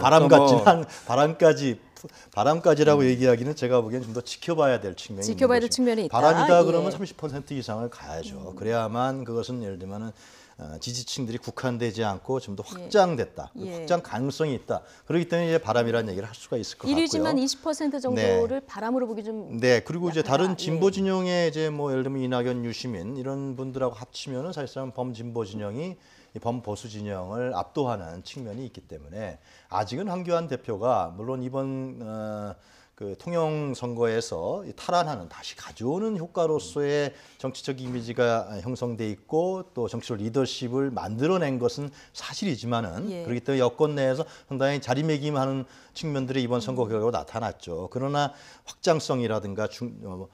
바람까지라고 얘기하기는 제가 보기엔 좀 더 지켜봐야 될 측면이 있는 거죠. 측면이 있다. 바람이다 그러면 30% 이상을 가야죠. 그래야만 그것은 예를 들면은 지지층들이 국한되지 않고 좀 더 확장됐다. 예. 확장 가능성이 있다. 그렇기 때문에 이제 바람이라는 얘기를 할 수가 있을 것 같고요. 1위지만 20% 정도를 바람으로 보기 좀 네, 그리고 이제 약하다. 다른 진보 진영의 이제 뭐 예를 들면 이낙연, 유시민 이런 분들하고 합치면은 사실상 범진보 진영이 이 범보수 진영을 압도하는 측면이 있기 때문에 아직은 황교안 대표가 물론 이번 그 통영 선거에서 탈환하는 다시 가져오는 효과로서의 정치적 이미지가 형성돼 있고 또 정치적 리더십을 만들어낸 것은 사실이지만은 예. 그렇기 때문에 여권 내에서 상당히 자리매김하는 측면들이 이번 선거 결과로 나타났죠. 그러나 확장성이라든가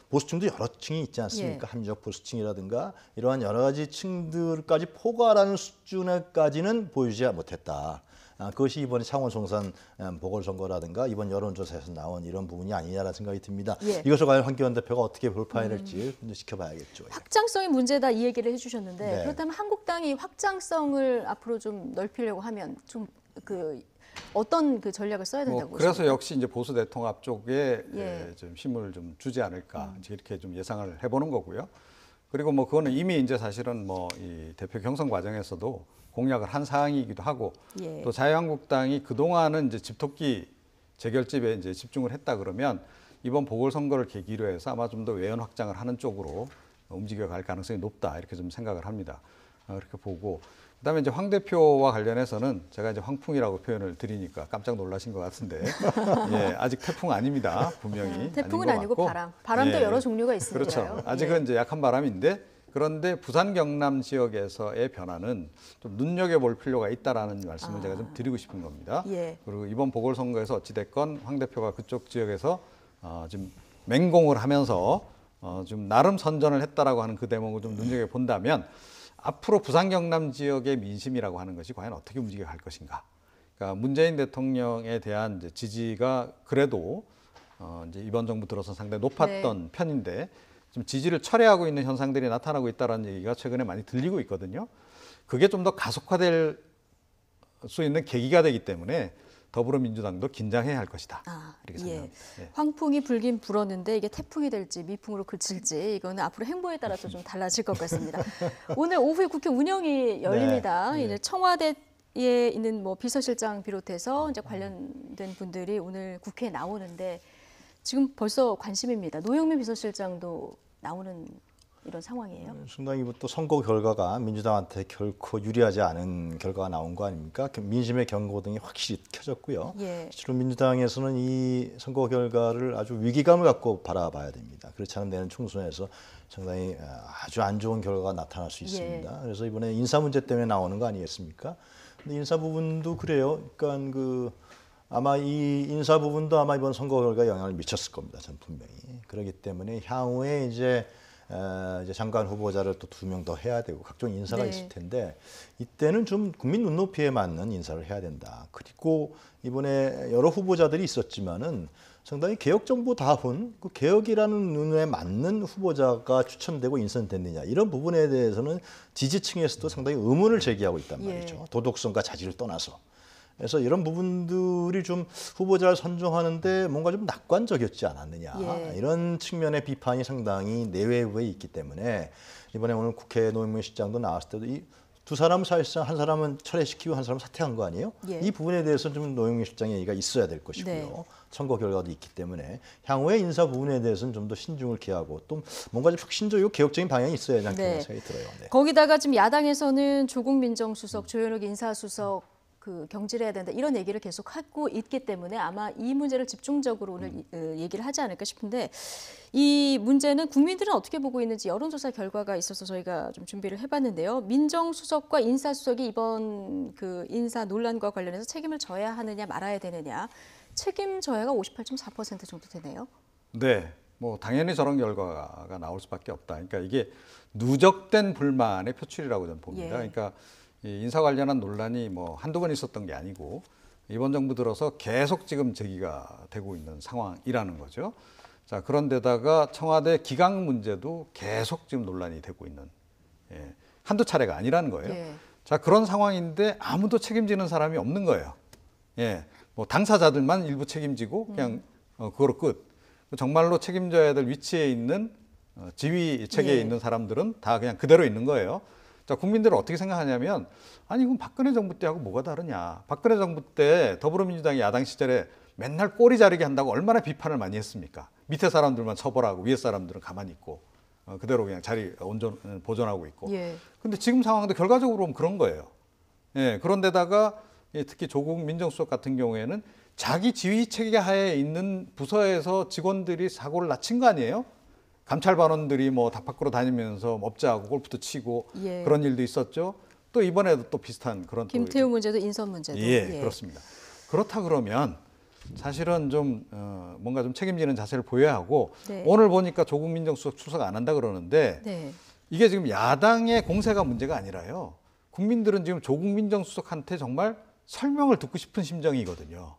보수층도 여러 층이 있지 않습니까? 예. 합리적 보수층이라든가 이러한 여러 가지 층들까지 포괄하는 수준까지는 보이지 못했다. 그것이 이번에 창원 총선 보궐선거라든가 이번 여론조사에서 나온 이런 부분이 아니냐라는 생각이 듭니다. 예. 이것을 과연 황교안 대표가 어떻게 돌파해낼지 지켜봐야겠죠. 확장성이 문제다 이 얘기를 해주셨는데 네. 그렇다면 한국당이 확장성을 앞으로 좀 넓히려고 하면 좀 어떤 그 전략을 써야 된다고 보십니까? 그래서 역시 이제 보수 대통합 쪽에 예. 좀 힘을 좀 주지 않을까 이렇게 좀 예상을 해보는 거고요. 그리고 뭐 그거는 이미 이제 사실은 뭐 이 대표 경선 과정에서도 공약을 한 사항이기도 하고 예. 또 자유한국당이 그동안은 이제 집토끼 재결집에 이제 집중을 했다 그러면 이번 보궐선거를 계기로 해서 아마 좀 더 외연 확장을 하는 쪽으로 움직여갈 가능성이 높다 이렇게 좀 생각을 합니다. 그렇게 보고 그다음에 이제 황 대표와 관련해서는 제가 이제 황풍이라고 표현을 드리니까 깜짝 놀라신 것 같은데 예, 아직 태풍 아닙니다. 분명히 태풍은 아닌 것 아니고 같고. 바람도 예, 여러 종류가 있으니까요. 그렇죠. 아직은 이제 약한 바람인데 그런데 부산 경남 지역에서의 변화는 좀 눈여겨볼 필요가 있다라는 말씀을 제가 좀 드리고 싶은 겁니다. 예. 그리고 이번 보궐선거에서 어찌됐건 황 대표가 그쪽 지역에서 지금 맹공을 하면서 좀 나름 선전을 했다라고 하는 그 대목을 좀 눈여겨본다면 앞으로 부산 경남 지역의 민심이라고 하는 것이 과연 어떻게 움직여갈 것인가. 그러니까 문재인 대통령에 대한 이제 지지가 그래도 이제 이번 정부 들어서 상당히 높았던 편인데 좀 지지를 철회하고 있는 현상들이 나타나고 있다는 얘기가 최근에 많이 들리고 있거든요. 그게 좀 더 가속화될 수 있는 계기가 되기 때문에 더불어민주당도 긴장해야 할 것이다. 이렇게 생각합니다. 예. 황풍이 불긴 불었는데 이게 태풍이 될지 미풍으로 그칠지 이거는 앞으로 행보에 따라서 좀 달라질 것 같습니다. 오늘 오후에 국회 운영이 열립니다. 이제 청와대에 있는 뭐 비서실장 비롯해서 이제 관련된 분들이 오늘 국회에 나오는데 지금 벌써 관심입니다. 노영민 비서실장도 나오는 이런 상황이에요. 상당히 또 선거 결과가 민주당한테 결코 유리하지 않은 결과가 나온 거 아닙니까? 민심의 경고등이 확실히 켜졌고요. 예. 실제로 민주당에서는 이 선거 결과를 아주 위기감을 갖고 바라봐야 됩니다. 그렇지 않은 내년 총선에서 상당히 아주 안 좋은 결과가 나타날 수 있습니다. 그래서 이번에 인사 문제 때문에 나오는 거 아니겠습니까? 근데 인사 부분도 그래요. 그러니까 아마 이 인사 부분도 아마 이번 선거 결과에 영향을 미쳤을 겁니다. 전 분명히. 그렇기 때문에 향후에 이제 장관 후보자를 또 2명 더 해야 되고 각종 인사가 있을 텐데 이때는 좀 국민 눈높이에 맞는 인사를 해야 된다. 그리고 이번에 여러 후보자들이 있었지만은 상당히 개혁정부다운 그 개혁이라는 눈에 맞는 후보자가 추천되고 인선됐느냐 이런 부분에 대해서는 지지층에서도 상당히 의문을 제기하고 있단 말이죠. 도덕성과 자질을 떠나서. 그래서 이런 부분들이 좀 후보자를 선정하는데 뭔가 좀 낙관적이었지 않았느냐 이런 측면의 비판이 상당히 내외부에 있기 때문에 이번에 오늘 국회 노영민 실장도 나왔을 때도 이 두 사람은 사실상 한 사람은 철회시키고 한 사람은 사퇴한 거 아니에요? 이 부분에 대해서는 좀 노영민 실장의 얘기가 있어야 될 것이고요. 선거 결과도 있기 때문에 향후의 인사 부분에 대해서는 좀 더 신중을 기하고 또 뭔가 좀 혁신적이고 개혁적인 방향이 있어야 하지 않겠나 생각이 들어요. 거기다가 지금 야당에서는 조국 민정수석, 조현욱 인사수석 그 경질해야 된다 이런 얘기를 계속 하고 있기 때문에 아마 이 문제를 집중적으로 오늘 얘기를 하지 않을까 싶은데 이 문제는 국민들은 어떻게 보고 있는지 여론조사 결과가 있어서 저희가 좀 준비를 해봤는데요. 민정수석과 인사수석이 이번 그 인사 논란과 관련해서 책임을 져야 하느냐 말아야 되느냐 책임 져야가 58.4% 정도 되네요. 네, 뭐 당연히 저런 결과가 나올 수밖에 없다. 그러니까 이게 누적된 불만의 표출이라고 저는 봅니다. 그러니까 이 인사 관련한 논란이 뭐 한두 번 있었던 게 아니고 이번 정부 들어서 계속 지금 제기가 되고 있는 상황이라는 거죠. 자, 그런데다가 청와대 기강 문제도 계속 지금 논란이 되고 있는 한두 차례가 아니라는 거예요. 자, 그런 상황인데 아무도 책임지는 사람이 없는 거예요. 뭐 당사자들만 일부 책임지고 그냥 그거로 끝. 정말로 책임져야 될 위치에 있는 지휘 체계에 있는 사람들은 다 그냥 그대로 있는 거예요. 자, 국민들은 어떻게 생각하냐면 아니 그럼 박근혜 정부 때하고 뭐가 다르냐. 박근혜 정부 때 더불어민주당이 야당 시절에 맨날 꼬리 자르기 한다고 얼마나 비판을 많이 했습니까? 밑에 사람들만 처벌하고 위에 사람들은 가만히 있고 그대로 그냥 자리 보존하고 있고. 예. 근데 지금 상황도 결과적으로 보면 그런 거예요. 예, 그런데다가 특히 조국 민정수석 같은 경우에는 자기 지휘 체계 하에 있는 부서에서 직원들이 사고를 낮춘 거 아니에요? 감찰반원들이 뭐 다 밖으로 다니면서 업자하고 골프도 치고 예. 그런 일도 있었죠. 또 이번에도 또 비슷한 그런 김태우 문제도 인선 문제도. 예, 그렇습니다. 그렇다 그러면 사실은 좀 뭔가 좀 책임지는 자세를 보여야 하고 네. 오늘 보니까 조국 민정수석 출석 안 한다 그러는데 네. 이게 지금 야당의 공세가 문제가 아니라요. 국민들은 지금 조국 민정수석한테 정말 설명을 듣고 싶은 심정이거든요.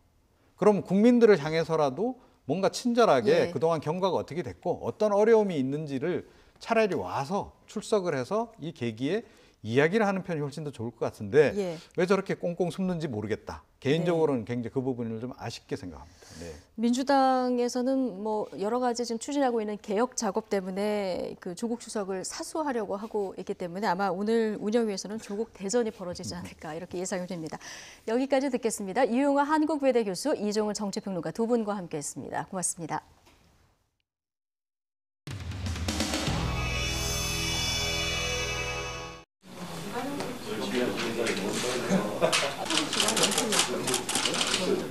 그럼 국민들을 향해서라도 뭔가 친절하게 예. 그동안 경과가 어떻게 됐고 어떤 어려움이 있는지를 차라리 와서 출석을 해서 이 계기에 이야기를 하는 편이 훨씬 더 좋을 것 같은데 예. 왜 저렇게 꽁꽁 숨는지 모르겠다. 개인적으로는 굉장히 그 부분을 좀 아쉽게 생각합니다. 네. 민주당에서는 뭐 여러 가지 지금 추진하고 있는 개혁 작업 때문에 그 조국 수석을 사수하려고 하고 있기 때문에 아마 오늘 운영위에서는 조국 대전이 벌어지지 않을까 이렇게 예상이 됩니다. 여기까지 듣겠습니다. 이용화 한국외대 교수, 이종훈 정치평론가 두 분과 함께했습니다. 고맙습니다.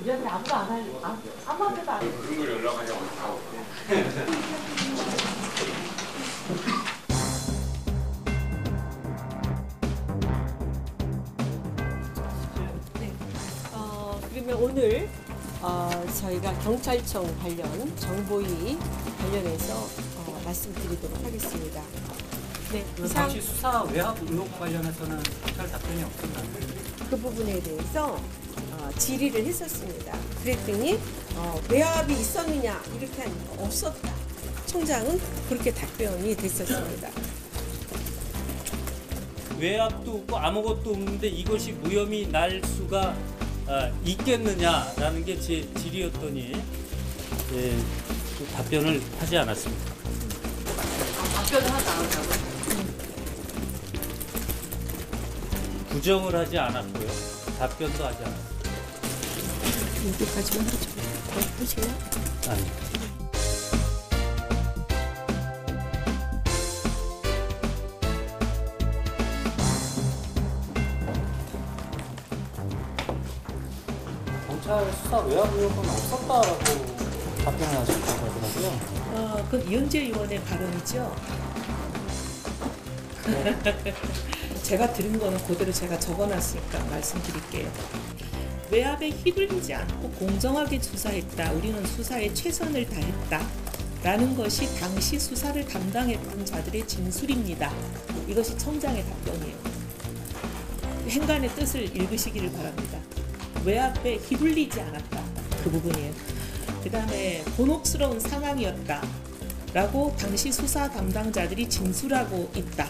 우리한테 아무도 안 할, 아무한테도 안 해. 그런 걸 연락하냐고. 네. 그러면 오늘 저희가 경찰청 관련 정보위 관련해서 말씀드리도록 하겠습니다. 네, 그 당시 수사 외압 의혹 관련해서는 경찰 답변이 없었나요? 그 부분에 대해서 질의를 했었습니다. 그랬더니 외압이 있었느냐 이렇게 하니까 없었다. 총장은 그렇게 답변이 됐었습니다. 외압도 없고 아무것도 없는데 이것이 무혐의 날 수가 있겠느냐라는 게 제 질의였더니 그 답변을 하지 않았습니다. 답변을 하지 않았다고요? 부정을 하지 않았고요. 답변도 하지 않았습니다. 여기까지만 하죠. 더 보세요. 아니. 경찰 수사 외압 의혹은 없었다라고 답변을 하셨다고 하더라고요. 그건 이현재 의원의 발언이죠. 제가 들은 거는 그대로 제가 적어놨으니까 말씀드릴게요. 외압에 휘둘리지 않고 공정하게 수사했다. 우리는 수사에 최선을 다했다. 라는 것이 당시 수사를 담당했던 자들의 진술입니다. 이것이 청장의 답변이에요. 행간의 뜻을 읽으시기를 바랍니다. 외압에 휘둘리지 않았다. 그 부분이에요. 그 다음에 곤혹스러운 상황이었다. 라고 당시 수사 담당자들이 진술하고 있다.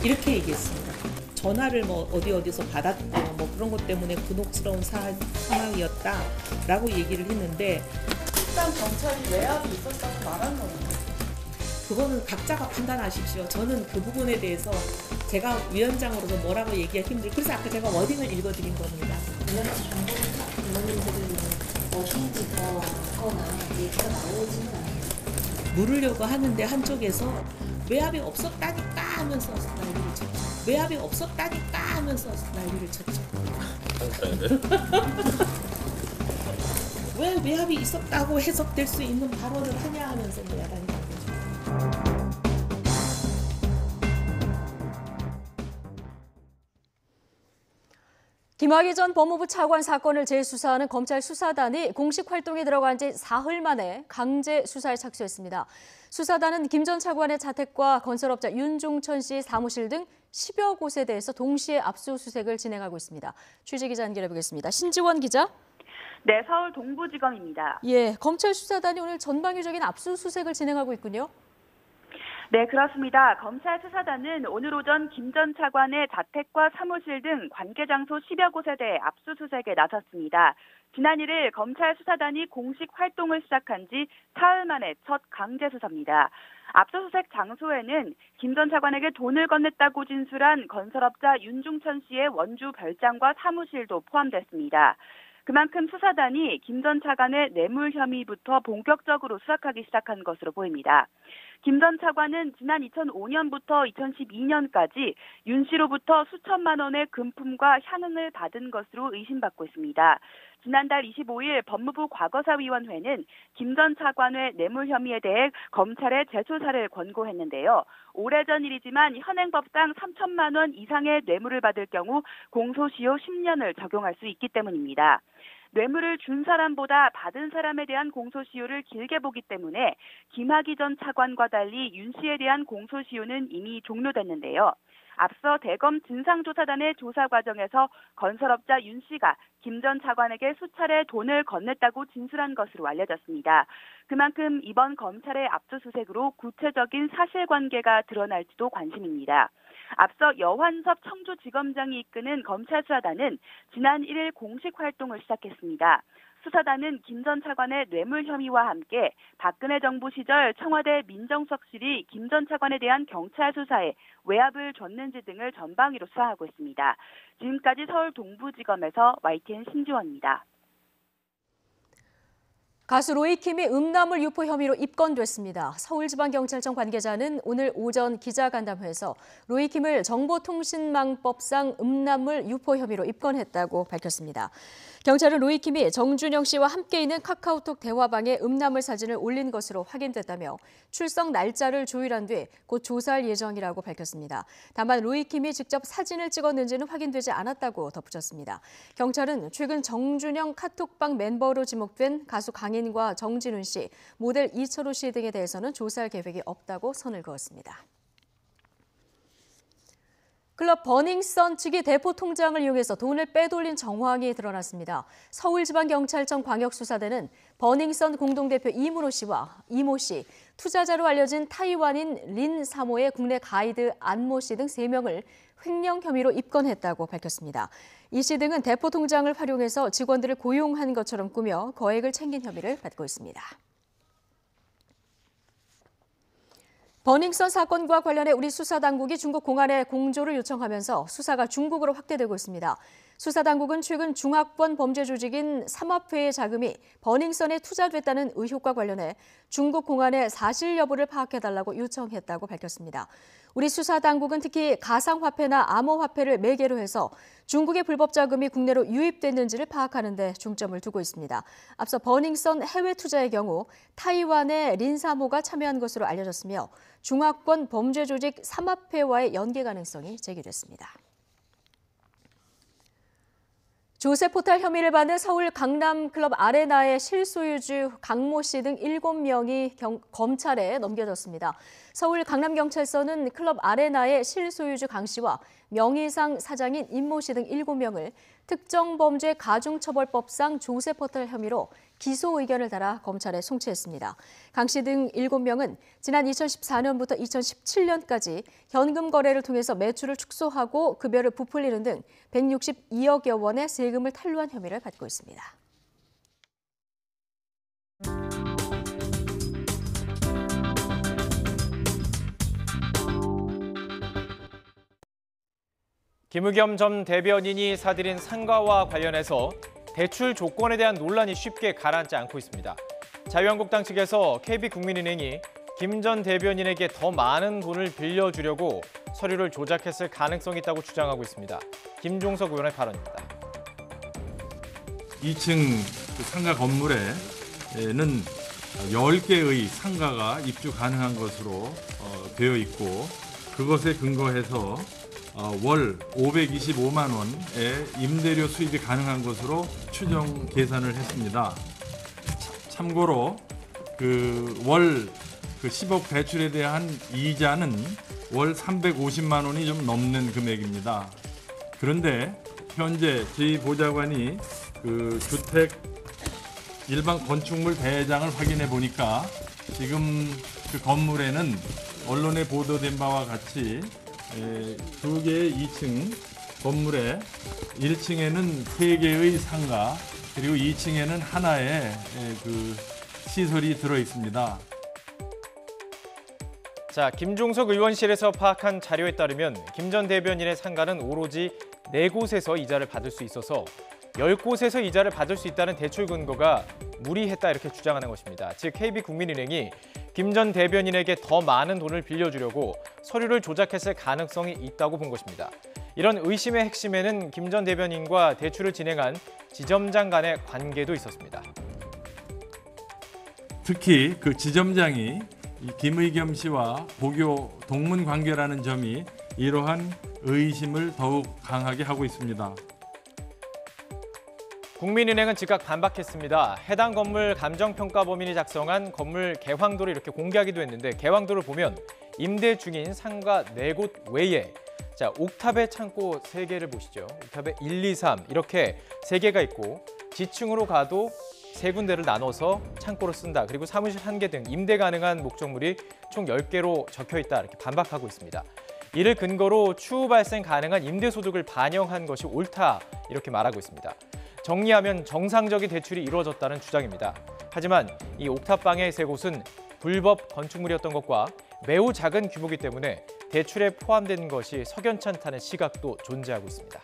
이렇게 얘기했습니다. 전화를 뭐 어디서 받았고 뭐 그런 것 때문에 곤혹스러운 상황이었다라고 얘기를 했는데 일단 경찰이 외압이 있었다고 말한 겁니다. 그거는 각자가 판단하십시오. 저는 그 부분에 대해서 제가 위원장으로서 뭐라고 얘기하기 힘들고 그래서 아까 제가 워딩을 읽어드린 겁니다. 어딘지 더 거나 얘기가 나오지는 않아요. 물으려고 하는데 한쪽에서 외압이 없었다니까 하면서 난리를 쳤죠. 외압이 없었다니까 하면서 난리를 쳤죠. 왜 외압이 있었다고 해석될 수 있는 발언을 하냐 하면서 야단이 난 거죠. 김학의 전 법무부 차관 사건을 재수사하는 검찰 수사단이 공식 활동에 들어간 지 사흘 만에 강제 수사에 착수했습니다. 수사단은 김 전 차관의 자택과 건설업자 윤종천 씨 사무실 등 10여 곳에 대해서 동시에 압수수색을 진행하고 있습니다. 취재기자 연결해보겠습니다. 신지원 기자. 네, 서울 동부지검입니다. 예, 검찰 수사단이 오늘 전방위적인 압수수색을 진행하고 있군요. 네, 그렇습니다. 검찰 수사단은 오늘 오전 김 전 차관의 자택과 사무실 등 관계 장소 10여 곳에 대해 압수수색에 나섰습니다. 지난 1일 검찰 수사단이 공식 활동을 시작한 지 사흘 만에 첫 강제 수사입니다. 압수수색 장소에는 김 전 차관에게 돈을 건넸다고 진술한 건설업자 윤중천 씨의 원주 별장과 사무실도 포함됐습니다. 그만큼 수사단이 김 전 차관의 뇌물 혐의부터 본격적으로 수사하기 시작한 것으로 보입니다. 김 전 차관은 지난 2005년부터 2012년까지 윤 씨로부터 수천만 원의 금품과 향응을 받은 것으로 의심받고 있습니다. 지난달 25일 법무부 과거사위원회는 김 전 차관의 뇌물 혐의에 대해 검찰에 재수사를 권고했는데요. 오래전 일이지만 현행법상 3천만 원 이상의 뇌물을 받을 경우 공소시효 10년을 적용할 수 있기 때문입니다. 뇌물을 준 사람보다 받은 사람에 대한 공소시효를 길게 보기 때문에 김학의 전 차관과 달리 윤 씨에 대한 공소시효는 이미 종료됐는데요. 앞서 대검 진상조사단의 조사 과정에서 건설업자 윤 씨가 김 전 차관에게 수차례 돈을 건넸다고 진술한 것으로 알려졌습니다. 그만큼 이번 검찰의 압수수색으로 구체적인 사실관계가 드러날지도 관심입니다. 앞서 여환섭 청주지검장이 이끄는 검찰 수사단은 지난 1일 공식 활동을 시작했습니다. 수사단은 김 전 차관의 뇌물 혐의와 함께 박근혜 정부 시절 청와대 민정수석실이 김 전 차관에 대한 경찰 수사에 외압을 줬는지 등을 전방위로 수사하고 있습니다. 지금까지 서울 동부지검에서 YTN 신지원입니다. 가수 로이킴이 음란물 유포 혐의로 입건됐습니다. 서울지방경찰청 관계자는 오늘 오전 기자간담회에서 로이킴을 정보통신망법상 음란물 유포 혐의로 입건했다고 밝혔습니다. 경찰은 로이킴이 정준영 씨와 함께 있는 카카오톡 대화방에 음란물 사진을 올린 것으로 확인됐다며 출석 날짜를 조율한 뒤 곧 조사할 예정이라고 밝혔습니다. 다만 로이킴이 직접 사진을 찍었는지는 확인되지 않았다고 덧붙였습니다. 경찰은 최근 정준영 카톡방 멤버로 지목된 가수 강인과 정진훈 씨, 모델 이철우 씨 등에 대해서는 조사할 계획이 없다고 선을 그었습니다. 클럽 버닝썬 측이 대포 통장을 이용해서 돈을 빼돌린 정황이 드러났습니다. 서울지방경찰청 광역수사대는 버닝썬 공동대표 이문호 씨와 이모 씨, 투자자로 알려진 타이완인 린 사모의 국내 가이드 안모 씨 등 3명을 횡령 혐의로 입건했다고 밝혔습니다. 이 씨 등은 대포 통장을 활용해서 직원들을 고용한 것처럼 꾸며 거액을 챙긴 혐의를 받고 있습니다. 버닝썬 사건과 관련해 우리 수사당국이 중국 공안에 공조를 요청하면서 수사가 중국으로 확대되고 있습니다. 수사당국은 최근 중화권 범죄 조직인 삼합회의 자금이 버닝썬에 투자됐다는 의혹과 관련해 중국 공안에 사실 여부를 파악해달라고 요청했다고 밝혔습니다. 우리 수사당국은 특히 가상화폐나 암호화폐를 매개로 해서 중국의 불법 자금이 국내로 유입됐는지를 파악하는 데 중점을 두고 있습니다. 앞서 버닝썬 해외 투자의 경우 타이완의 린사모가 참여한 것으로 알려졌으며 중화권 범죄 조직 삼합회와의 연계 가능성이 제기됐습니다. 조세포탈 혐의를 받는 서울 강남클럽 아레나의 실소유주 강모 씨 등 7명이 검찰에 넘겨졌습니다. 서울 강남경찰서는 클럽 아레나의 실소유주 강 씨와 명의상 사장인 임모 씨 등 7명을 특정범죄 가중처벌법상 조세포탈 혐의로 기소 의견을 달아 검찰에 송치했습니다. 강 씨 등 7명은 지난 2014년부터 2017년까지 현금 거래를 통해서 매출을 축소하고 급여를 부풀리는 등 162억여 원의 세금을 탈루한 혐의를 받고 있습니다. 김의겸 전 대변인이 사들인 상가와 관련해서 대출 조건에 대한 논란이 쉽게 가라앉지 않고 있습니다. 자유한국당 측에서 KB국민은행이 김 전 대변인에게 더 많은 돈을 빌려주려고 서류를 조작했을 가능성이 있다고 주장하고 있습니다. 김종석 의원의 발언입니다. 2층 상가 건물에는 10개의 상가가 입주 가능한 것으로 되어 있고 그것에 근거해서 월 525만 원의 임대료 수입이 가능한 것으로 추정 계산을 했습니다. 참고로 월 10억 대출에 대한 이자는 월 350만 원이 좀 넘는 금액입니다. 그런데 현재 저희 보좌관이 주택 일반 건축물 대장을 확인해 보니까 지금 그 건물에는 언론에 보도된 바와 같이 2개의 2층 건물에 1층에는 3개의 상가 그리고 2층에는 하나의 그 시설이 들어 있습니다. 자, 김종석 의원실에서 파악한 자료에 따르면 김 전 대변인의 상가는 오로지 4곳에서 이자를 받을 수 있어서 10곳에서 이자를 받을 수 있다는 대출 근거가 무리했다 이렇게 주장하는 것입니다. 즉 KB국민은행이 김 전 대변인에게 더 많은 돈을 빌려주려고 서류를 조작했을 가능성이 있다고 본 것입니다. 이런 의심의 핵심에는 김 전 대변인과 대출을 진행한 지점장 간의 관계도 있었습니다. 특히 그 지점장이 김의겸 씨와 고교 동문 관계라는 점이 이러한 의심을 더욱 강하게 하고 있습니다. 국민은행은 즉각 반박했습니다. 해당 건물 감정평가범인이 작성한 건물 개황도를 이렇게 공개하기도 했는데 개황도를 보면 임대 중인 상가 4곳 외에 자, 옥탑의 창고 3개를 보시죠. 옥탑에 1, 2, 3 이렇게 3개가 있고 지층으로 가도 3군데를 나눠서 창고로 쓴다. 그리고 사무실 1개 등 임대 가능한 목적물이 총 10개로 적혀 있다. 이렇게 반박하고 있습니다. 이를 근거로 추후 발생 가능한 임대소득을 반영한 것이 옳다. 이렇게 말하고 있습니다. 정리하면 정상적인 대출이 이루어졌다는 주장입니다. 하지만 이 옥탑방의 3곳은 불법 건축물이었던 것과 매우 작은 규모이기 때문에 대출에 포함된 것이 석연찮다는 시각도 존재하고 있습니다.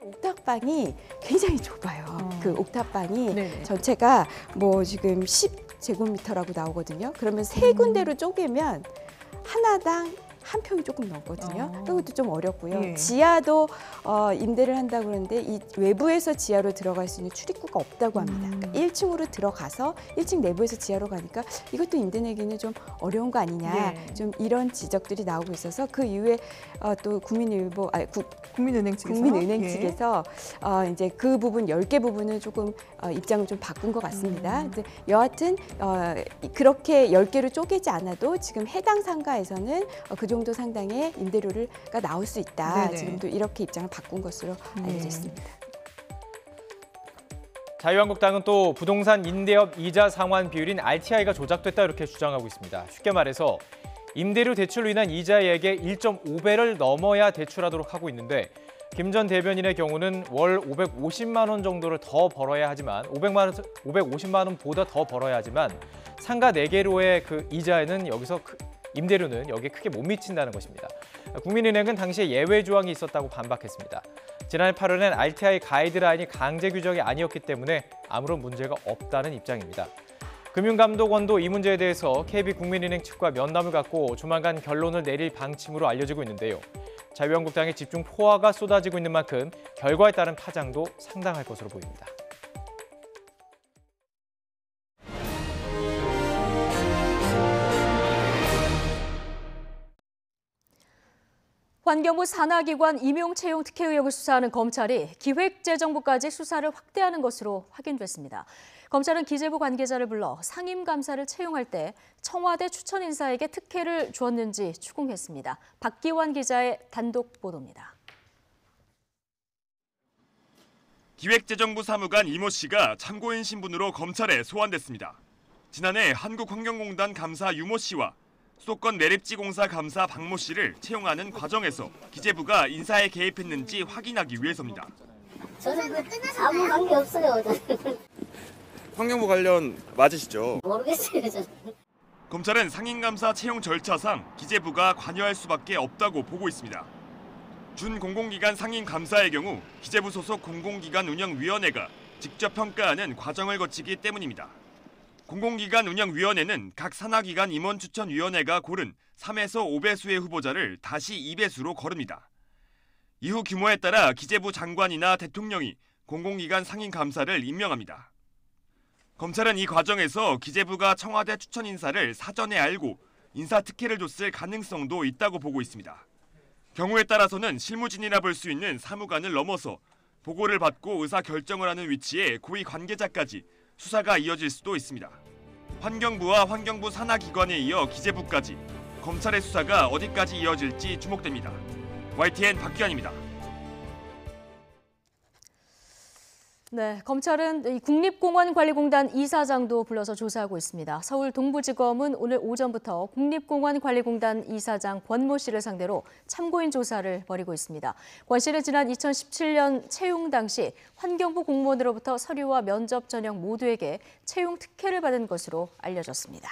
옥탑방이 굉장히 좁아요. 그 옥탑방이 네네. 전체가 뭐 지금 10제곱미터라고 나오거든요. 그러면 3군데로 쪼개면 하나당 한 평이 조금 넘거든요. 그것도 좀 어렵고요. 예. 지하도 임대를 한다고 그러는데 이 외부에서 지하로 들어갈 수 있는 출입구가 없다고 합니다. 그러니까 1층으로 들어가서 1층 내부에서 지하로 가니까 이것도 임대 내기는 좀 어려운 거 아니냐. 예. 좀 이런 지적들이 나오고 있어서 그 이후에 또 국민은행 측에서 이제 그 부분 10개 부분은 조금 입장을 좀 바꾼 것 같습니다. 근데 여하튼 그렇게 10개로 쪼개지 않아도 지금 해당 상가에서는 그 정도 상당의 임대료가 나올 수 있다. 네네. 지금도 이렇게 입장을 바꾼 것으로 알려져 있습니다. 자유한국당은 또 부동산 임대업 이자 상환 비율인 RTI가 조작됐다 이렇게 주장하고 있습니다. 쉽게 말해서 임대료 대출로 인한 이자액의 1.5배를 넘어야 대출하도록 하고 있는데 김 전 대변인의 경우는 월 550만 원 정도를 더 벌어야 하지만 550만 원보다 더 벌어야 하지만 상가 4개로의 그 이자에는 임대료는 여기에 크게 못 미친다는 것입니다. 국민은행은 당시에 예외 조항이 있었다고 반박했습니다. 지난해 8월엔 RTI 가이드라인이 강제 규정이 아니었기 때문에 아무런 문제가 없다는 입장입니다. 금융감독원도 이 문제에 대해서 KB국민은행 측과 면담을 갖고 조만간 결론을 내릴 방침으로 알려지고 있는데요. 자유한국당의 집중 포화가 쏟아지고 있는 만큼 결과에 따른 파장도 상당할 것으로 보입니다. 환경부 산하기관 임용채용 특혜 의혹을 수사하는 검찰이 기획재정부까지 수사를 확대하는 것으로 확인됐습니다. 검찰은 기재부 관계자를 불러 상임감사를 채용할 때 청와대 추천 인사에게 특혜를 주었는지 추궁했습니다. 박기환 기자의 단독 보도입니다. 기획재정부 사무관 이모 씨가 참고인 신분으로 검찰에 소환됐습니다. 지난해 한국환경공단 감사 유모 씨와 수도권 내립지공사 감사 박모 씨를 채용하는 과정에서 기재부가 인사에 개입했는지 확인하기 위해서입니다. 저는 아무 관계 없어요. 환경부 관련 맞으시죠? 모르겠어요. 저는. 검찰은 상임감사 채용 절차상 기재부가 관여할 수밖에 없다고 보고 있습니다. 준공공기관 상임감사의 경우 기재부 소속 공공기관 운영위원회가 직접 평가하는 과정을 거치기 때문입니다. 공공기관 운영위원회는 각 산하기관 임원추천위원회가 고른 3에서 5배수의 후보자를 다시 2배수로 거릅니다. 이후 규모에 따라 기재부 장관이나 대통령이 공공기관 상임감사를 임명합니다. 검찰은 이 과정에서 기재부가 청와대 추천 인사를 사전에 알고 인사 특혜를 줬을 가능성도 있다고 보고 있습니다. 경우에 따라서는 실무진이라 볼 수 있는 사무관을 넘어서 보고를 받고 의사 결정을 하는 위치의 고위 관계자까지 수사가 이어질 수도 있습니다. 환경부와 환경부 산하기관에 이어 기재부까지 검찰의 수사가 어디까지 이어질지 주목됩니다. YTN 박기환입니다. 네, 검찰은 국립공원관리공단 이사장도 불러서 조사하고 있습니다. 서울 동부지검은 오늘 오전부터 국립공원관리공단 이사장 권모 씨를 상대로 참고인 조사를 벌이고 있습니다. 권 씨는 지난 2017년 채용 당시 환경부 공무원으로부터 서류와 면접 전형 모두에게 채용 특혜를 받은 것으로 알려졌습니다.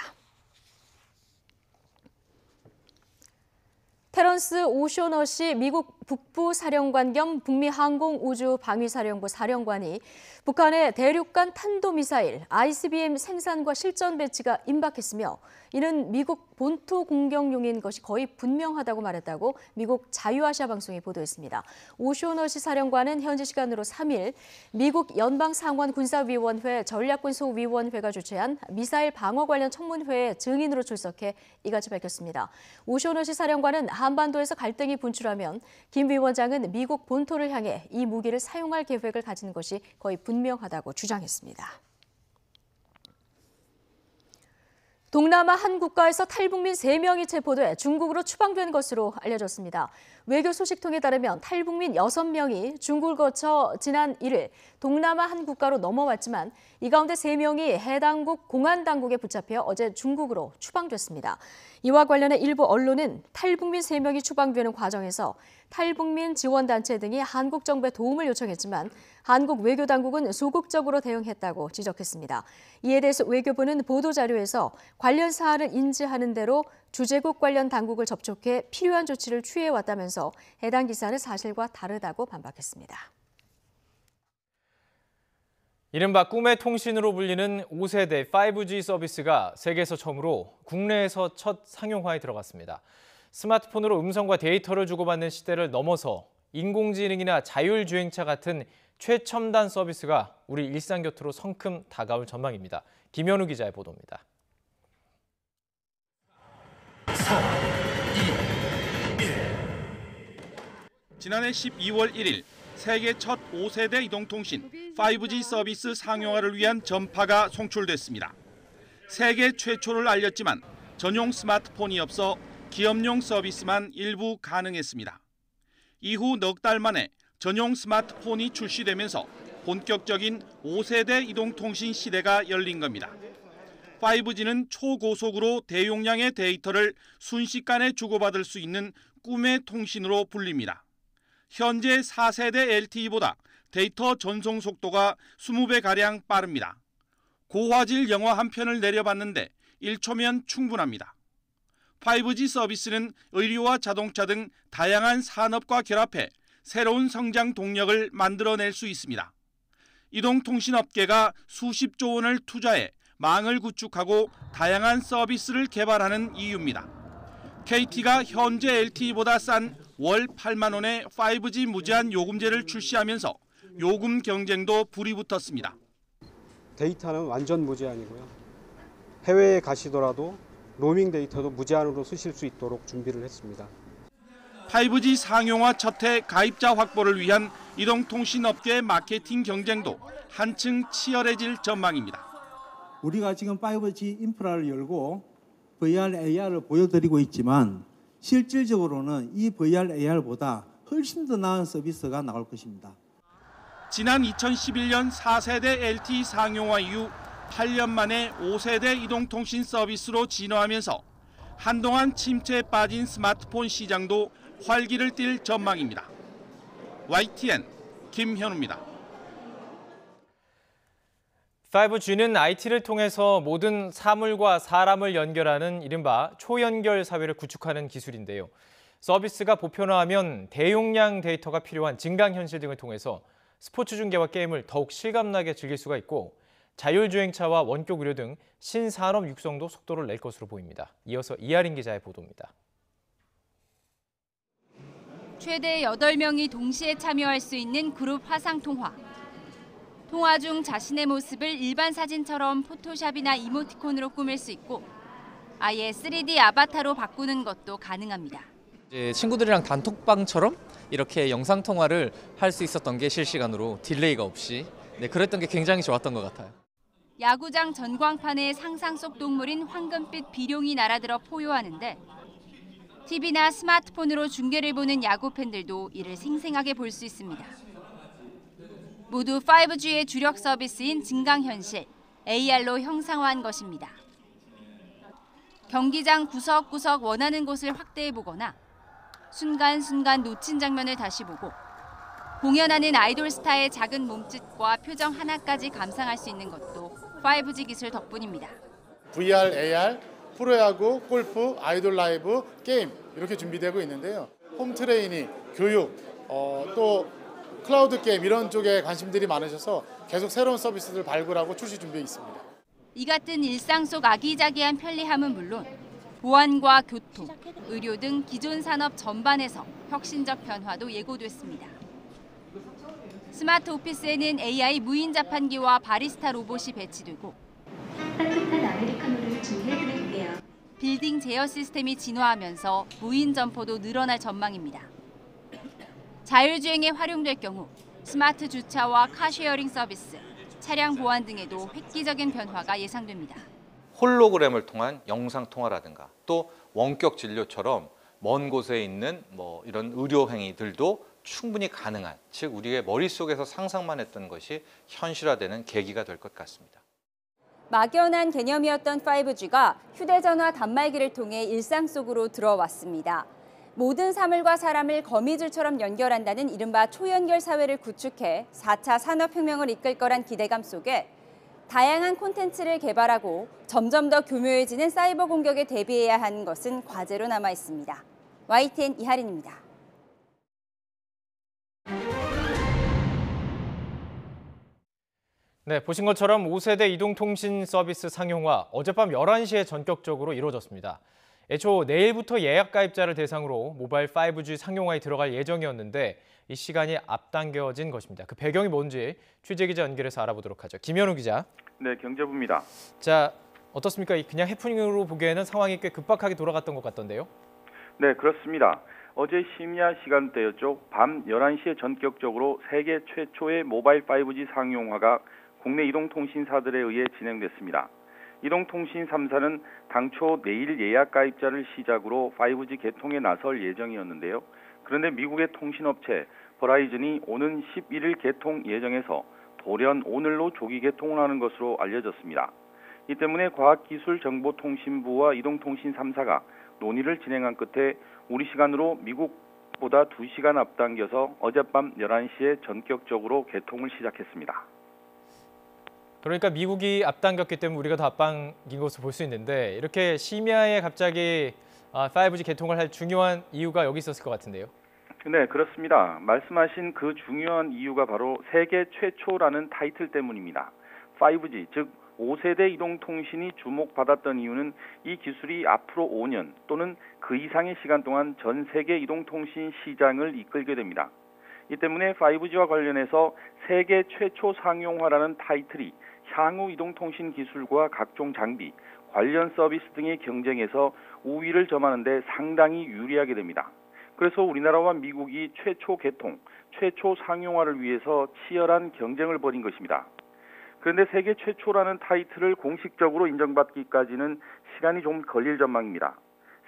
테런스 오쇼너시 미국 북부사령관 겸 북미 항공우주방위사령부 사령관이 북한의 대륙간 탄도미사일 ICBM 생산과 실전 배치가 임박했으며 이는 미국 본토 공격용인 것이 거의 분명하다고 말했다고 미국 자유아시아 방송이 보도했습니다. 오쇼너시 사령관은 현지 시간으로 3일 미국 연방상원군사위원회 전략군소위원회가 주최한 미사일 방어 관련 청문회에 증인으로 출석해 이같이 밝혔습니다. 오쇼너시 사령관은 한반도에서 갈등이 분출하면 김 위원장은 미국 본토를 향해 이 무기를 사용할 계획을 가지는 것이 거의 분명하다고 주장했습니다. 동남아 한 국가에서 탈북민 3명이 체포돼 중국으로 추방된 것으로 알려졌습니다. 외교 소식통에 따르면 탈북민 6명이 중국을 거쳐 지난 1일 동남아 한 국가로 넘어왔지만 이 가운데 3명이 해당국 공안당국에 붙잡혀 어제 중국으로 추방됐습니다. 이와 관련해 일부 언론은 탈북민 3명이 추방되는 과정에서 탈북민 지원단체 등이 한국 정부에 도움을 요청했지만 한국 외교당국은 소극적으로 대응했다고 지적했습니다. 이에 대해서 외교부는 보도자료에서 관련 사안을 인지하는 대로 주재국 관련 당국을 접촉해 필요한 조치를 취해왔다면서 해당 기사는 사실과 다르다고 반박했습니다. 이른바 꿈의 통신으로 불리는 5세대 5G 서비스가 세계에서 처음으로 국내에서 첫 상용화에 들어갔습니다. 스마트폰으로 음성과 데이터를 주고받는 시대를 넘어서 인공지능이나 자율주행차 같은 최첨단 서비스가 우리 일상곁으로 성큼 다가올 전망입니다. 김현우 기자의 보도입니다. 4, 2, 1. 지난해 12월 1일 세계 첫 5세대 이동통신 5G 서비스 상용화를 위한 전파가 송출됐습니다. 세계 최초를 알렸지만 전용 스마트폰이 없어 기업용 서비스만 일부 가능했습니다. 이후 넉 달 만에 전용 스마트폰이 출시되면서 본격적인 5세대 이동통신 시대가 열린 겁니다. 5G는 초고속으로 대용량의 데이터를 순식간에 주고받을 수 있는 꿈의 통신으로 불립니다. 현재 4세대 LTE보다 데이터 전송 속도가 20배가량 빠릅니다. 고화질 영화 한 편을 내려봤는데 1초면 충분합니다. 5G 서비스는 의료와 자동차 등 다양한 산업과 결합해 새로운 성장 동력을 만들어낼 수 있습니다. 이동통신업계가 수십조 원을 투자해 망을 구축하고 다양한 서비스를 개발하는 이유입니다. KT가 현재 LTE보다 싼 월 8만 원의 5G 무제한 요금제를 출시하면서 요금 경쟁도 불이 붙었습니다. 데이터는 완전 무제한이고요. 해외에 가시더라도 로밍 데이터도 무제한으로 쓰실 수 있도록 준비를 했습니다. 5G 상용화 첫해 가입자 확보를 위한 이동통신업계의 마케팅 경쟁도 한층 치열해질 전망입니다. 우리가 지금 5G 인프라를 열고 VR, AR을 보여드리고 있지만 실질적으로는 이 VR, AR보다 훨씬 더 나은 서비스가 나올 것입니다. 지난 2011년 4세대 LTE 상용화 이후 8년 만에 5세대 이동통신 서비스로 진화하면서 한동안 침체에 빠진 스마트폰 시장도 활기를 띨 전망입니다. YTN 김현우입니다. 5G는 IT를 통해서 모든 사물과 사람을 연결하는 이른바 초연결 사회를 구축하는 기술인데요. 서비스가 보편화하면 대용량 데이터가 필요한 증강현실 등을 통해서 스포츠 중계와 게임을 더욱 실감나게 즐길 수가 있고 자율주행차와 원격 의료 등 신산업 육성도 속도를 낼 것으로 보입니다. 이어서 이하린 기자의 보도입니다. 최대 8명이 동시에 참여할 수 있는 그룹 화상통화. 통화 중 자신의 모습을 일반 사진처럼 포토샵이나 이모티콘으로 꾸밀 수 있고 아예 3D 아바타로 바꾸는 것도 가능합니다. 친구들이랑 단톡방처럼 이렇게 영상통화를 할 수 있었던 게 실시간으로 딜레이가 없이 그랬던 게 굉장히 좋았던 것 같아요. 야구장 전광판에 상상 속 동물인 황금빛 비룡이 날아들어 포효하는데 TV나 스마트폰으로 중계를 보는 야구 팬들도 이를 생생하게 볼 수 있습니다. 모두 5G의 주력 서비스인 증강현실, AR로 형상화한 것입니다. 경기장 구석구석 원하는 곳을 확대해보거나 순간순간 놓친 장면을 다시 보고 공연하는 아이돌 스타의 작은 몸짓과 표정 하나까지 감상할 수 있는 것도 5G 기술 덕분입니다. VR, AR, 프로야구, 골프, 아이돌 라이브, 게임 이렇게 준비되고 있는데요. 홈 트레이닝, 교육, 또 클라우드 게임 이런 쪽에 관심들이 많으셔서 계속 새로운 서비스를 발굴하고 출시 준비에 있습니다. 이 같은 일상 속 아기자기한 편리함은 물론 보안과 교통, 의료 등 기존 산업 전반에서 혁신적 변화도 예고됐습니다. 스마트 오피스에는 AI 무인 자판기와 바리스타 로봇이 배치되고 따뜻한 아메리카노를 준비해드릴게요. 빌딩 제어 시스템이 진화하면서 무인 점포도 늘어날 전망입니다. 자율주행에 활용될 경우 스마트 주차와 카쉐어링 서비스, 차량 보안 등에도 획기적인 변화가 예상됩니다. 홀로그램을 통한 영상 통화라든가 또 원격 진료처럼 먼 곳에 있는 이런 의료 행위들도 충분히 가능한, 즉 우리의 머릿속에서 상상만 했던 것이 현실화되는 계기가 될 것 같습니다. 막연한 개념이었던 5G가 휴대전화 단말기를 통해 일상 속으로 들어왔습니다. 모든 사물과 사람을 거미줄처럼 연결한다는 이른바 초연결 사회를 구축해 4차 산업혁명을 이끌 거란 기대감 속에 다양한 콘텐츠를 개발하고 점점 더 교묘해지는 사이버 공격에 대비해야 하는 것은 과제로 남아 있습니다. YTN 이하린입니다. 네, 보신 것처럼 5세대 이동통신 서비스 상용화 어젯밤 11시에 전격적으로 이루어졌습니다. 애초 내일부터 예약 가입자를 대상으로 모바일 5G 상용화에 들어갈 예정이었는데 이 시간이 앞당겨진 것입니다. 그 배경이 뭔지 취재기자 연결해서 알아보도록 하죠. 김현우 기자. 네, 경제부입니다. 자, 어떻습니까? 그냥 해프닝으로 보기에는 상황이 꽤 급박하게 돌아갔던 것 같던데요. 네, 그렇습니다. 어제 심야 시간대였죠. 밤 11시에 전격적으로 세계 최초의 모바일 5G 상용화가 국내 이동통신사들에 의해 진행됐습니다. 이동통신 3사는 당초 내일 예약 가입자를 시작으로 5G 개통에 나설 예정이었는데요. 그런데 미국의 통신업체 버라이즌이 오는 11일 개통 예정에서 돌연 오늘로 조기 개통을 하는 것으로 알려졌습니다. 이 때문에 과학기술정보통신부와 이동통신 3사가 논의를 진행한 끝에 우리 시간으로 미국보다 2시간 앞당겨서 어젯밤 11시에 전격적으로 개통을 시작했습니다. 그러니까 미국이 앞당겼기 때문에 우리가 더 앞당긴 것으로 볼 수 있는데 이렇게 심야에 갑자기 5G 개통을 할 중요한 이유가 여기 있었을 것 같은데요. 네, 그렇습니다. 말씀하신 그 중요한 이유가 바로 세계 최초라는 타이틀 때문입니다. 5G, 즉 5세대 이동통신이 주목받았던 이유는 이 기술이 앞으로 5년 또는 그 이상의 시간 동안 전 세계 이동통신 시장을 이끌게 됩니다. 이 때문에 5G와 관련해서 세계 최초 상용화라는 타이틀이 향후 이동통신 기술과 각종 장비, 관련 서비스 등의 경쟁에서 우위를 점하는 데 상당히 유리하게 됩니다. 그래서 우리나라와 미국이 최초 개통, 최초 상용화를 위해서 치열한 경쟁을 벌인 것입니다. 그런데 세계 최초라는 타이틀을 공식적으로 인정받기까지는 시간이 좀 걸릴 전망입니다.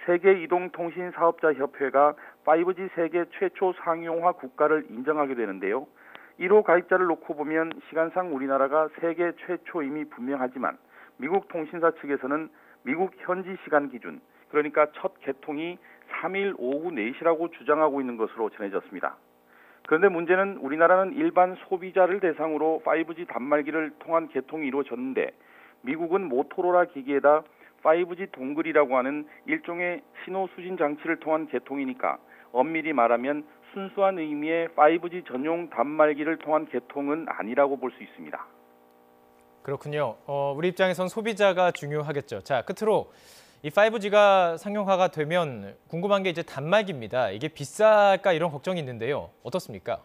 세계 이동통신 사업자 협회가 5G 세계 최초 상용화 국가를 인정하게 되는데요. 1호 가입자를 놓고 보면 시간상 우리나라가 세계 최초임이 분명하지만 미국 통신사 측에서는 미국 현지 시간 기준, 그러니까 첫 개통이 3일 오후 4시라고 주장하고 있는 것으로 전해졌습니다. 그런데 문제는 우리나라는 일반 소비자를 대상으로 5G 단말기를 통한 개통이 이루어졌는데 미국은 모토로라 기기에다 5G 동글이라고 하는 일종의 신호 수신 장치를 통한 개통이니까 엄밀히 말하면 순수한 의미의 5G 전용 단말기를 통한 개통은 아니라고 볼 수 있습니다. 그렇군요. 우리 입장에선 소비자가 중요하겠죠. 자, 끝으로 이 5G가 상용화가 되면 궁금한 게 이제 단말기입니다. 이게 비쌀까 이런 걱정이 있는데요. 어떻습니까?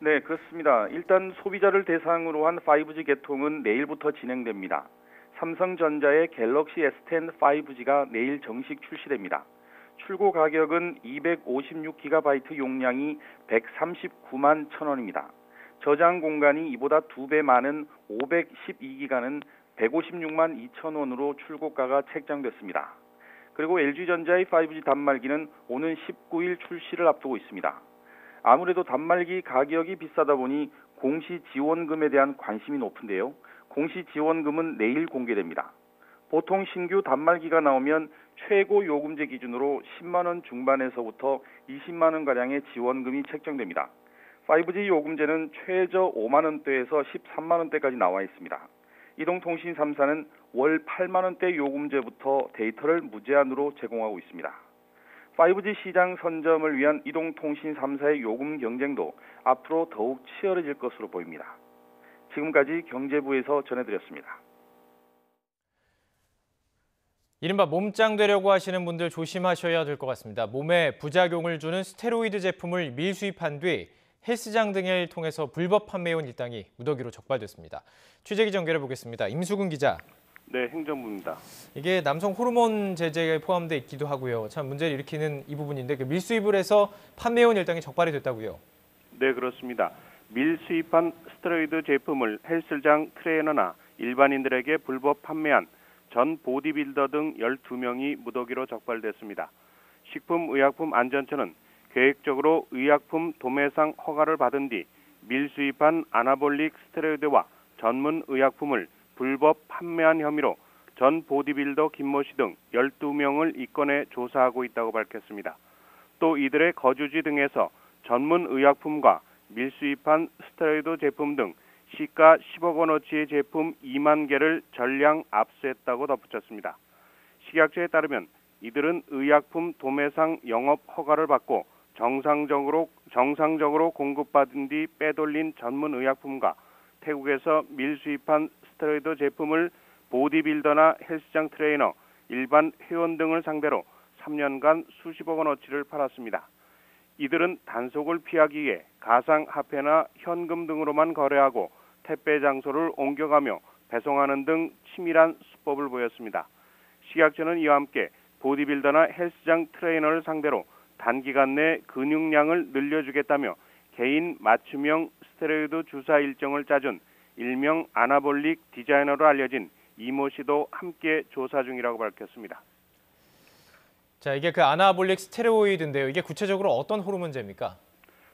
네, 그렇습니다. 일단 소비자를 대상으로 한 5G 개통은 내일부터 진행됩니다. 삼성전자의 갤럭시 S10 5G가 내일 정식 출시됩니다. 출고 가격은 256GB 용량이 139만 1,000원입니다. 저장 공간이 이보다 2배 많은 512기가는 156만 2,000원으로 출고가가 책정됐습니다. 그리고 LG전자의 5G 단말기는 오는 19일 출시를 앞두고 있습니다. 아무래도 단말기 가격이 비싸다 보니 공시지원금에 대한 관심이 높은데요. 공시지원금은 내일 공개됩니다. 보통 신규 단말기가 나오면 최고 요금제 기준으로 10만 원 중반에서부터 20만 원가량의 지원금이 책정됩니다. 5G 요금제는 최저 5만 원대에서 13만 원대까지 나와 있습니다. 이동통신 3사는 월 8만 원대 요금제부터 데이터를 무제한으로 제공하고 있습니다. 5G 시장 선점을 위한 이동통신 3사의 요금 경쟁도 앞으로 더욱 치열해질 것으로 보입니다. 지금까지 경제부에서 전해드렸습니다. 이른바 몸짱 되려고 하시는 분들 조심하셔야 될 것 같습니다. 몸에 부작용을 주는 스테로이드 제품을 밀수입한 뒤 헬스장 등을 통해서 불법 판매해온 일당이 무더기로 적발됐습니다. 취재 기자 연결해 보겠습니다. 임수근 기자. 네, 행정부입니다. 이게 남성 호르몬 제제에 포함되어 있기도 하고요. 참 문제를 일으키는 이 부분인데 그 밀수입을 해서 판매해온 일당이 적발이 됐다고요. 네, 그렇습니다. 밀수입한 스테로이드 제품을 헬스장 트레이너나 일반인들에게 불법 판매한 전 보디빌더 등 12명이 무더기로 적발됐습니다. 식품의약품안전처는 계획적으로 의약품 도매상 허가를 받은 뒤 밀수입한 아나볼릭 스테로이드와 전문 의약품을 불법 판매한 혐의로 전 보디빌더 김모 씨 등 12명을 입건해 조사하고 있다고 밝혔습니다. 또 이들의 거주지 등에서 전문 의약품과 밀수입한 스테로이드 제품 등 시가 10억 원어치의 제품 2만 개를 전량 압수했다고 덧붙였습니다. 식약처에 따르면 이들은 의약품 도매상 영업 허가를 받고 정상적으로 공급받은 뒤 빼돌린 전문 의약품과 태국에서 밀수입한 스테로이드 제품을 보디빌더나 헬스장 트레이너, 일반 회원 등을 상대로 3년간 수십억 원어치를 팔았습니다. 이들은 단속을 피하기 위해 가상화폐나 현금 등으로만 거래하고 택배 장소를 옮겨가며 배송하는 등 치밀한 수법을 보였습니다. 식약처는 이와 함께 보디빌더나 헬스장 트레이너를 상대로 단기간 내 근육량을 늘려주겠다며 개인 맞춤형 스테로이드 주사 일정을 짜준 일명 아나볼릭 디자이너로 알려진 이모 씨도 함께 조사 중이라고 밝혔습니다. 자, 이게 그 아나볼릭 스테로이드인데요. 이게 구체적으로 어떤 호르몬제입니까?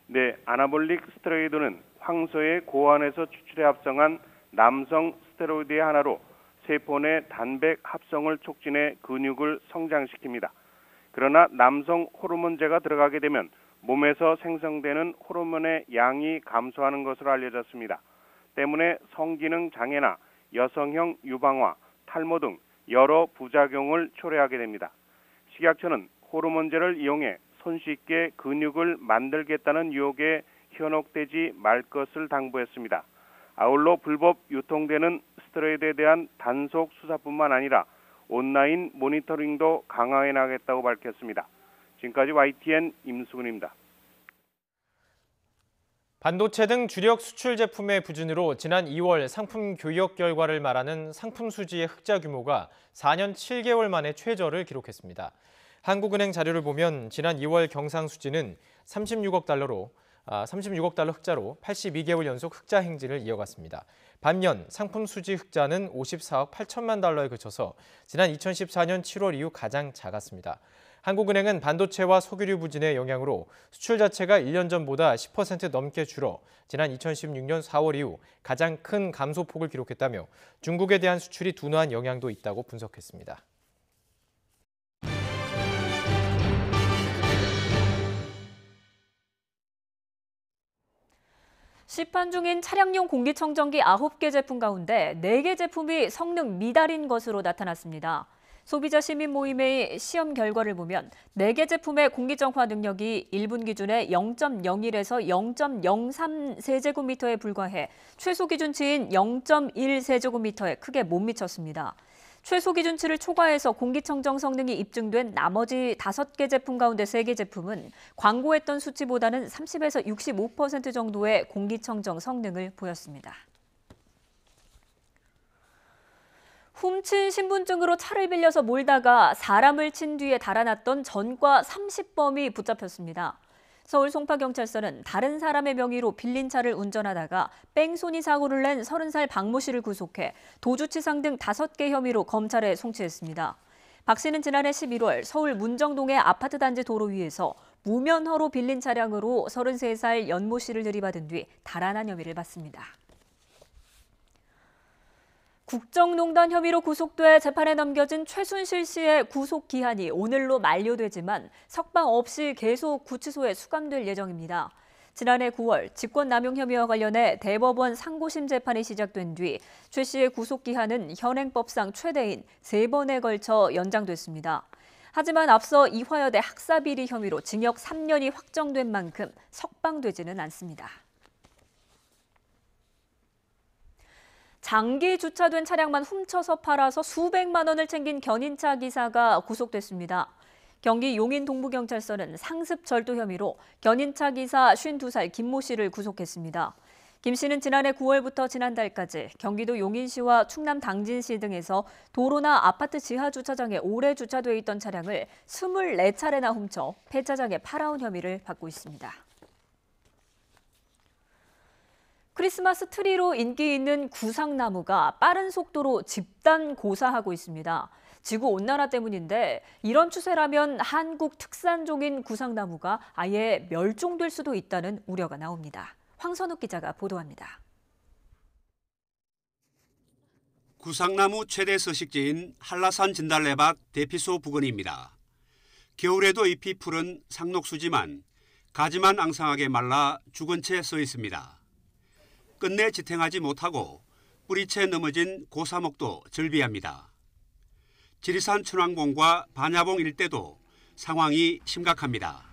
네, 아나볼릭 스테로이드는 황소의 고환에서 추출해 합성한 남성 스테로이드의 하나로 세포 내 단백 합성을 촉진해 근육을 성장시킵니다. 그러나 남성 호르몬제가 들어가게 되면 몸에서 생성되는 호르몬의 양이 감소하는 것으로 알려졌습니다. 때문에 성기능 장애나 여성형 유방화, 탈모 등 여러 부작용을 초래하게 됩니다. 식약처는 호르몬제를 이용해 손쉽게 근육을 만들겠다는 유혹에 현혹되지 말 것을 당부했습니다. 아울러 불법 유통되는 스테로이드에 대한 단속 수사뿐만 아니라 온라인 모니터링도 강화해 나가겠다고 밝혔습니다. 지금까지 YTN 임수근입니다. 반도체 등 주력 수출 제품의 부진으로 지난 2월 상품 교역 결과를 말하는 상품 수지의 흑자 규모가 4년 7개월 만에 최저를 기록했습니다. 한국은행 자료를 보면 지난 2월 경상 수지는 36억 달러 흑자로 82개월 연속 흑자 행진을 이어갔습니다. 반면 상품 수지 흑자는 54억 8천만 달러에 그쳐서 지난 2014년 7월 이후 가장 작았습니다. 한국은행은 반도체와 석유류 부진의 영향으로 수출 자체가 1년 전보다 10% 넘게 줄어 지난 2016년 4월 이후 가장 큰 감소폭을 기록했다며 중국에 대한 수출이 둔화한 영향도 있다고 분석했습니다. 시판 중인 차량용 공기청정기 9개 제품 가운데 4개 제품이 성능 미달인 것으로 나타났습니다. 소비자 시민 모임의 시험 결과를 보면 4개 제품의 공기정화 능력이 1분 기준에 0.01에서 0.03 세제곱미터에 불과해 최소 기준치인 0.1 세제곱미터에 크게 못 미쳤습니다. 최소 기준치를 초과해서 공기청정 성능이 입증된 나머지 5개 제품 가운데 3개 제품은 광고했던 수치보다는 30에서 65% 정도의 공기청정 성능을 보였습니다. 훔친 신분증으로 차를 빌려서 몰다가 사람을 친 뒤에 달아났던 전과 30범이 붙잡혔습니다. 서울 송파경찰서는 다른 사람의 명의로 빌린 차를 운전하다가 뺑소니 사고를 낸 30살 박모 씨를 구속해 도주치상 등 5개 혐의로 검찰에 송치했습니다. 박 씨는 지난해 11월 서울 문정동의 아파트 단지 도로 위에서 무면허로 빌린 차량으로 33살 연모 씨를 들이받은 뒤 달아난 혐의를 받습니다. 국정농단 혐의로 구속돼 재판에 넘겨진 최순실 씨의 구속 기한이 오늘로 만료되지만 석방 없이 계속 구치소에 수감될 예정입니다. 지난해 9월 직권남용 혐의와 관련해 대법원 상고심 재판이 시작된 뒤 최 씨의 구속 기한은 현행법상 최대인 3번에 걸쳐 연장됐습니다. 하지만 앞서 이화여대 학사비리 혐의로 징역 3년이 확정된 만큼 석방되지는 않습니다. 장기 주차된 차량만 훔쳐서 팔아서 수백만 원을 챙긴 견인차 기사가 구속됐습니다. 경기 용인 동부경찰서는 상습 절도 혐의로 견인차 기사 52살 김모 씨를 구속했습니다. 김 씨는 지난해 9월부터 지난달까지 경기도 용인시와 충남 당진시 등에서 도로나 아파트 지하 주차장에 오래 주차돼 있던 차량을 24차례나 훔쳐 폐차장에 팔아온 혐의를 받고 있습니다. 크리스마스 트리로 인기 있는 구상나무가 빠른 속도로 집단 고사하고 있습니다. 지구온난화 때문인데 이런 추세라면 한국 특산종인 구상나무가 아예 멸종될 수도 있다는 우려가 나옵니다. 황선욱 기자가 보도합니다. 구상나무 최대 서식지인 한라산 진달래밭 대피소 부근입니다. 겨울에도 잎이 푸른 상록수지만 가지만 앙상하게 말라 죽은 채 서 있습니다. 끝내 지탱하지 못하고 뿌리채 넘어진 고사목도 절비합니다. 지리산 천왕봉과 반야봉 일대도 상황이 심각합니다.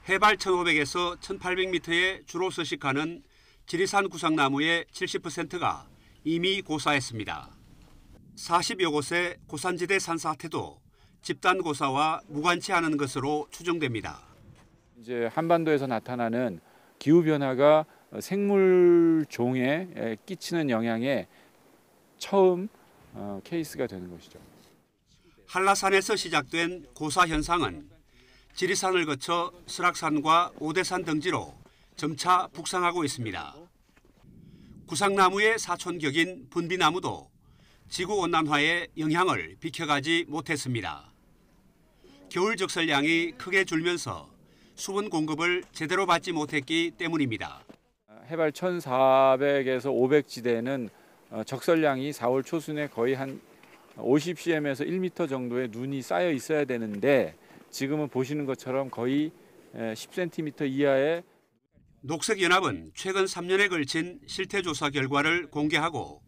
해발 1,500에서 1,800m에 주로 서식하는 지리산 구상나무의 70%가 이미 고사했습니다. 40여 곳의 고산지대 산사태도 집단 고사와 무관치 않은 것으로 추정됩니다. 이제 한반도에서 나타나는 기후 변화가 생물 종에 끼치는 영향의 처음 케이스가 되는 것이죠. 한라산에서 시작된 고사 현상은 지리산을 거쳐 설악산과 오대산 등지로 점차 북상하고 있습니다. 구상나무의 사촌격인 분비나무도 지구온난화의 영향을 비켜가지 못했습니다. 겨울 적설량이 크게 줄면서 수분 공급을 제대로 받지 못했기 때문입니다. 해발 1,400에서 500지대는 적설량이 4월 초순에 거의 한 50cm에서 1m 정도의 눈이 쌓여 있어야 되는데 지금은 보시는 것처럼 거의 10cm 이하의 녹색연합은 최근 3년에 걸친 실태조사 결과를 공개하고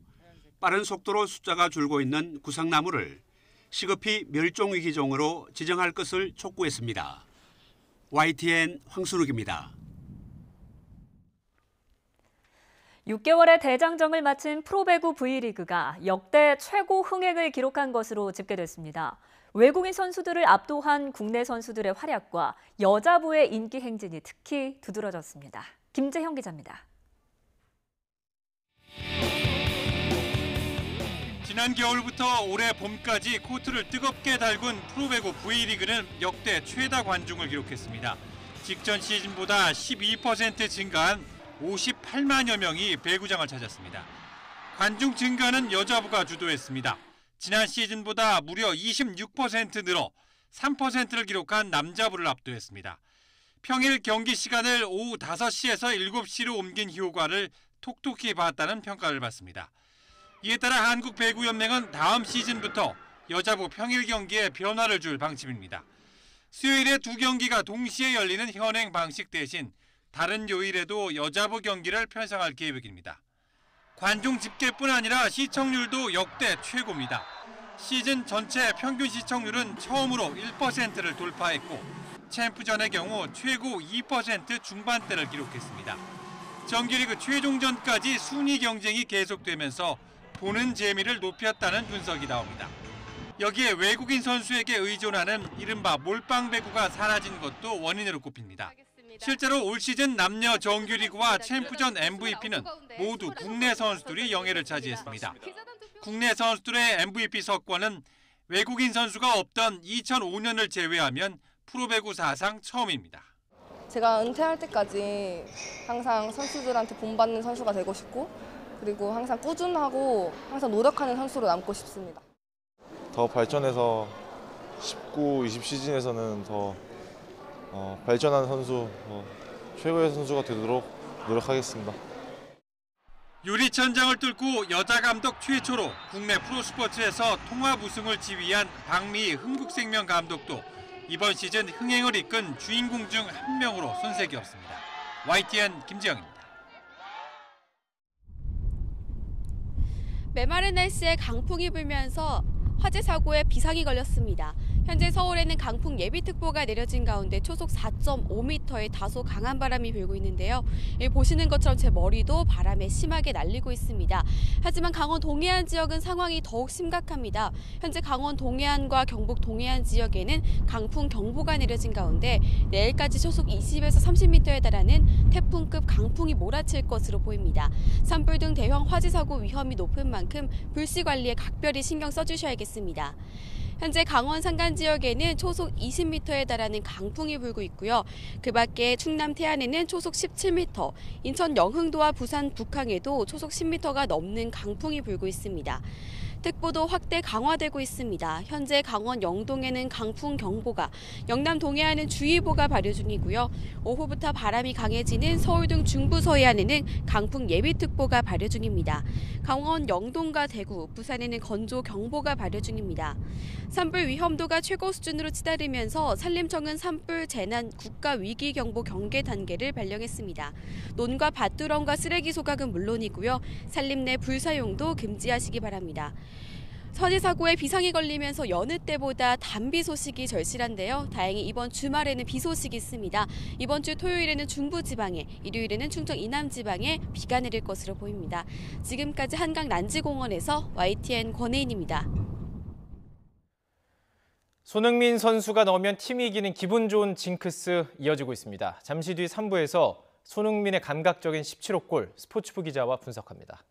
빠른 속도로 숫자가 줄고 있는 구상나무를 시급히 멸종위기종으로 지정할 것을 촉구했습니다. YTN 황순욱입니다. 6개월의 대장정을 마친 프로배구 V리그가 역대 최고 흥행을 기록한 것으로 집계됐습니다. 외국인 선수들을 압도한 국내 선수들의 활약과 여자부의 인기 행진이 특히 두드러졌습니다. 김재형 기자입니다. 지난 겨울부터 올해 봄까지 코트를 뜨겁게 달군 프로배구 V리그는 역대 최다 관중을 기록했습니다. 직전 시즌보다 12% 증가한 58만여 명이 배구장을 찾았습니다. 관중 증가는 여자부가 주도했습니다. 지난 시즌보다 무려 26% 늘어 3%를 기록한 남자부를 압도했습니다. 평일 경기 시간을 오후 5시에서 7시로 옮긴 효과를 톡톡히 봤다는 평가를 받습니다. 이에 따라 한국배구연맹은 다음 시즌부터 여자부 평일 경기에 변화를 줄 방침입니다. 수요일에 2경기가 동시에 열리는 현행 방식 대신 다른 요일에도 여자부 경기를 편성할 계획입니다. 관중 집계뿐 아니라 시청률도 역대 최고입니다. 시즌 전체 평균 시청률은 처음으로 1%를 돌파했고 챔프전의 경우 최고 2% 중반대를 기록했습니다. 정규리그 최종전까지 순위 경쟁이 계속되면서 보는 재미를 높였다는 분석이 나옵니다. 여기에 외국인 선수에게 의존하는 이른바 몰빵 배구가 사라진 것도 원인으로 꼽힙니다. 실제로 올 시즌 남녀 정규리그와 챔프전 MVP는 모두 국내 선수들이 영예를 차지했습니다. 국내 선수들의 MVP 석권은 외국인 선수가 없던 2005년을 제외하면 프로배구 사상 처음입니다. 제가 은퇴할 때까지 항상 선수들한테 본받는 선수가 되고 싶고 그리고 항상 꾸준하고 항상 노력하는 선수로 남고 싶습니다. 더 발전해서 19, 20 시즌에서는 더 발전한 선수, 최고의 선수가 되도록 노력하겠습니다. 유리천장을 뚫고 여자 감독 최초로 국내 프로스포츠에서 통합 우승을 지휘한 박미희 흥국생명 감독도 이번 시즌 흥행을 이끈 주인공 중 한 명으로 손색이었습니다. YTN 김지영입니다. 메마른 날씨에 강풍이 불면서 화재 사고에 비상이 걸렸습니다. 현재 서울에는 강풍 예비특보가 내려진 가운데 초속 4.5m의 다소 강한 바람이 불고 있는데요. 보시는 것처럼 제 머리도 바람에 심하게 날리고 있습니다. 하지만 강원 동해안 지역은 상황이 더욱 심각합니다. 현재 강원 동해안과 경북 동해안 지역에는 강풍 경보가 내려진 가운데 내일까지 초속 20에서 30m에 달하는 태풍급 강풍이 몰아칠 것으로 보입니다. 산불 등 대형 화재 사고 위험이 높은 만큼 불씨 관리에 각별히 신경 써주셔야겠습니다. 현재 강원 산간 지역에는 초속 20m에 달하는 강풍이 불고 있고요. 그 밖에 충남 태안에는 초속 17m, 인천 영흥도와 부산 북항에도 초속 10m가 넘는 강풍이 불고 있습니다. 특보도 확대 강화되고 있습니다. 현재 강원 영동에는 강풍 경보가, 영남 동해안은 주의보가 발효 중이고요. 오후부터 바람이 강해지는 서울 등 중부 서해안에는 강풍 예비특보가 발효 중입니다. 강원 영동과 대구, 부산에는 건조 경보가 발효 중입니다. 산불 위험도가 최고 수준으로 치달으면서 산림청은 산불 재난 국가위기경보 경계 단계를 발령했습니다. 논과 밭두렁과 쓰레기 소각은 물론이고요. 산림 내 불 사용도 금지하시기 바랍니다. 화재 사고에 비상이 걸리면서 여느 때보다 단비 소식이 절실한데요. 다행히 이번 주말에는 비 소식이 있습니다. 이번 주 토요일에는 중부지방에, 일요일에는 충청 이남지방에 비가 내릴 것으로 보입니다. 지금까지 한강 난지공원에서 YTN 권혜인입니다. 손흥민 선수가 넣으면 팀이 이기는 기분 좋은 징크스 이어지고 있습니다. 잠시 뒤 3부에서 손흥민의 감각적인 17호 골 스포츠부 기자와 분석합니다.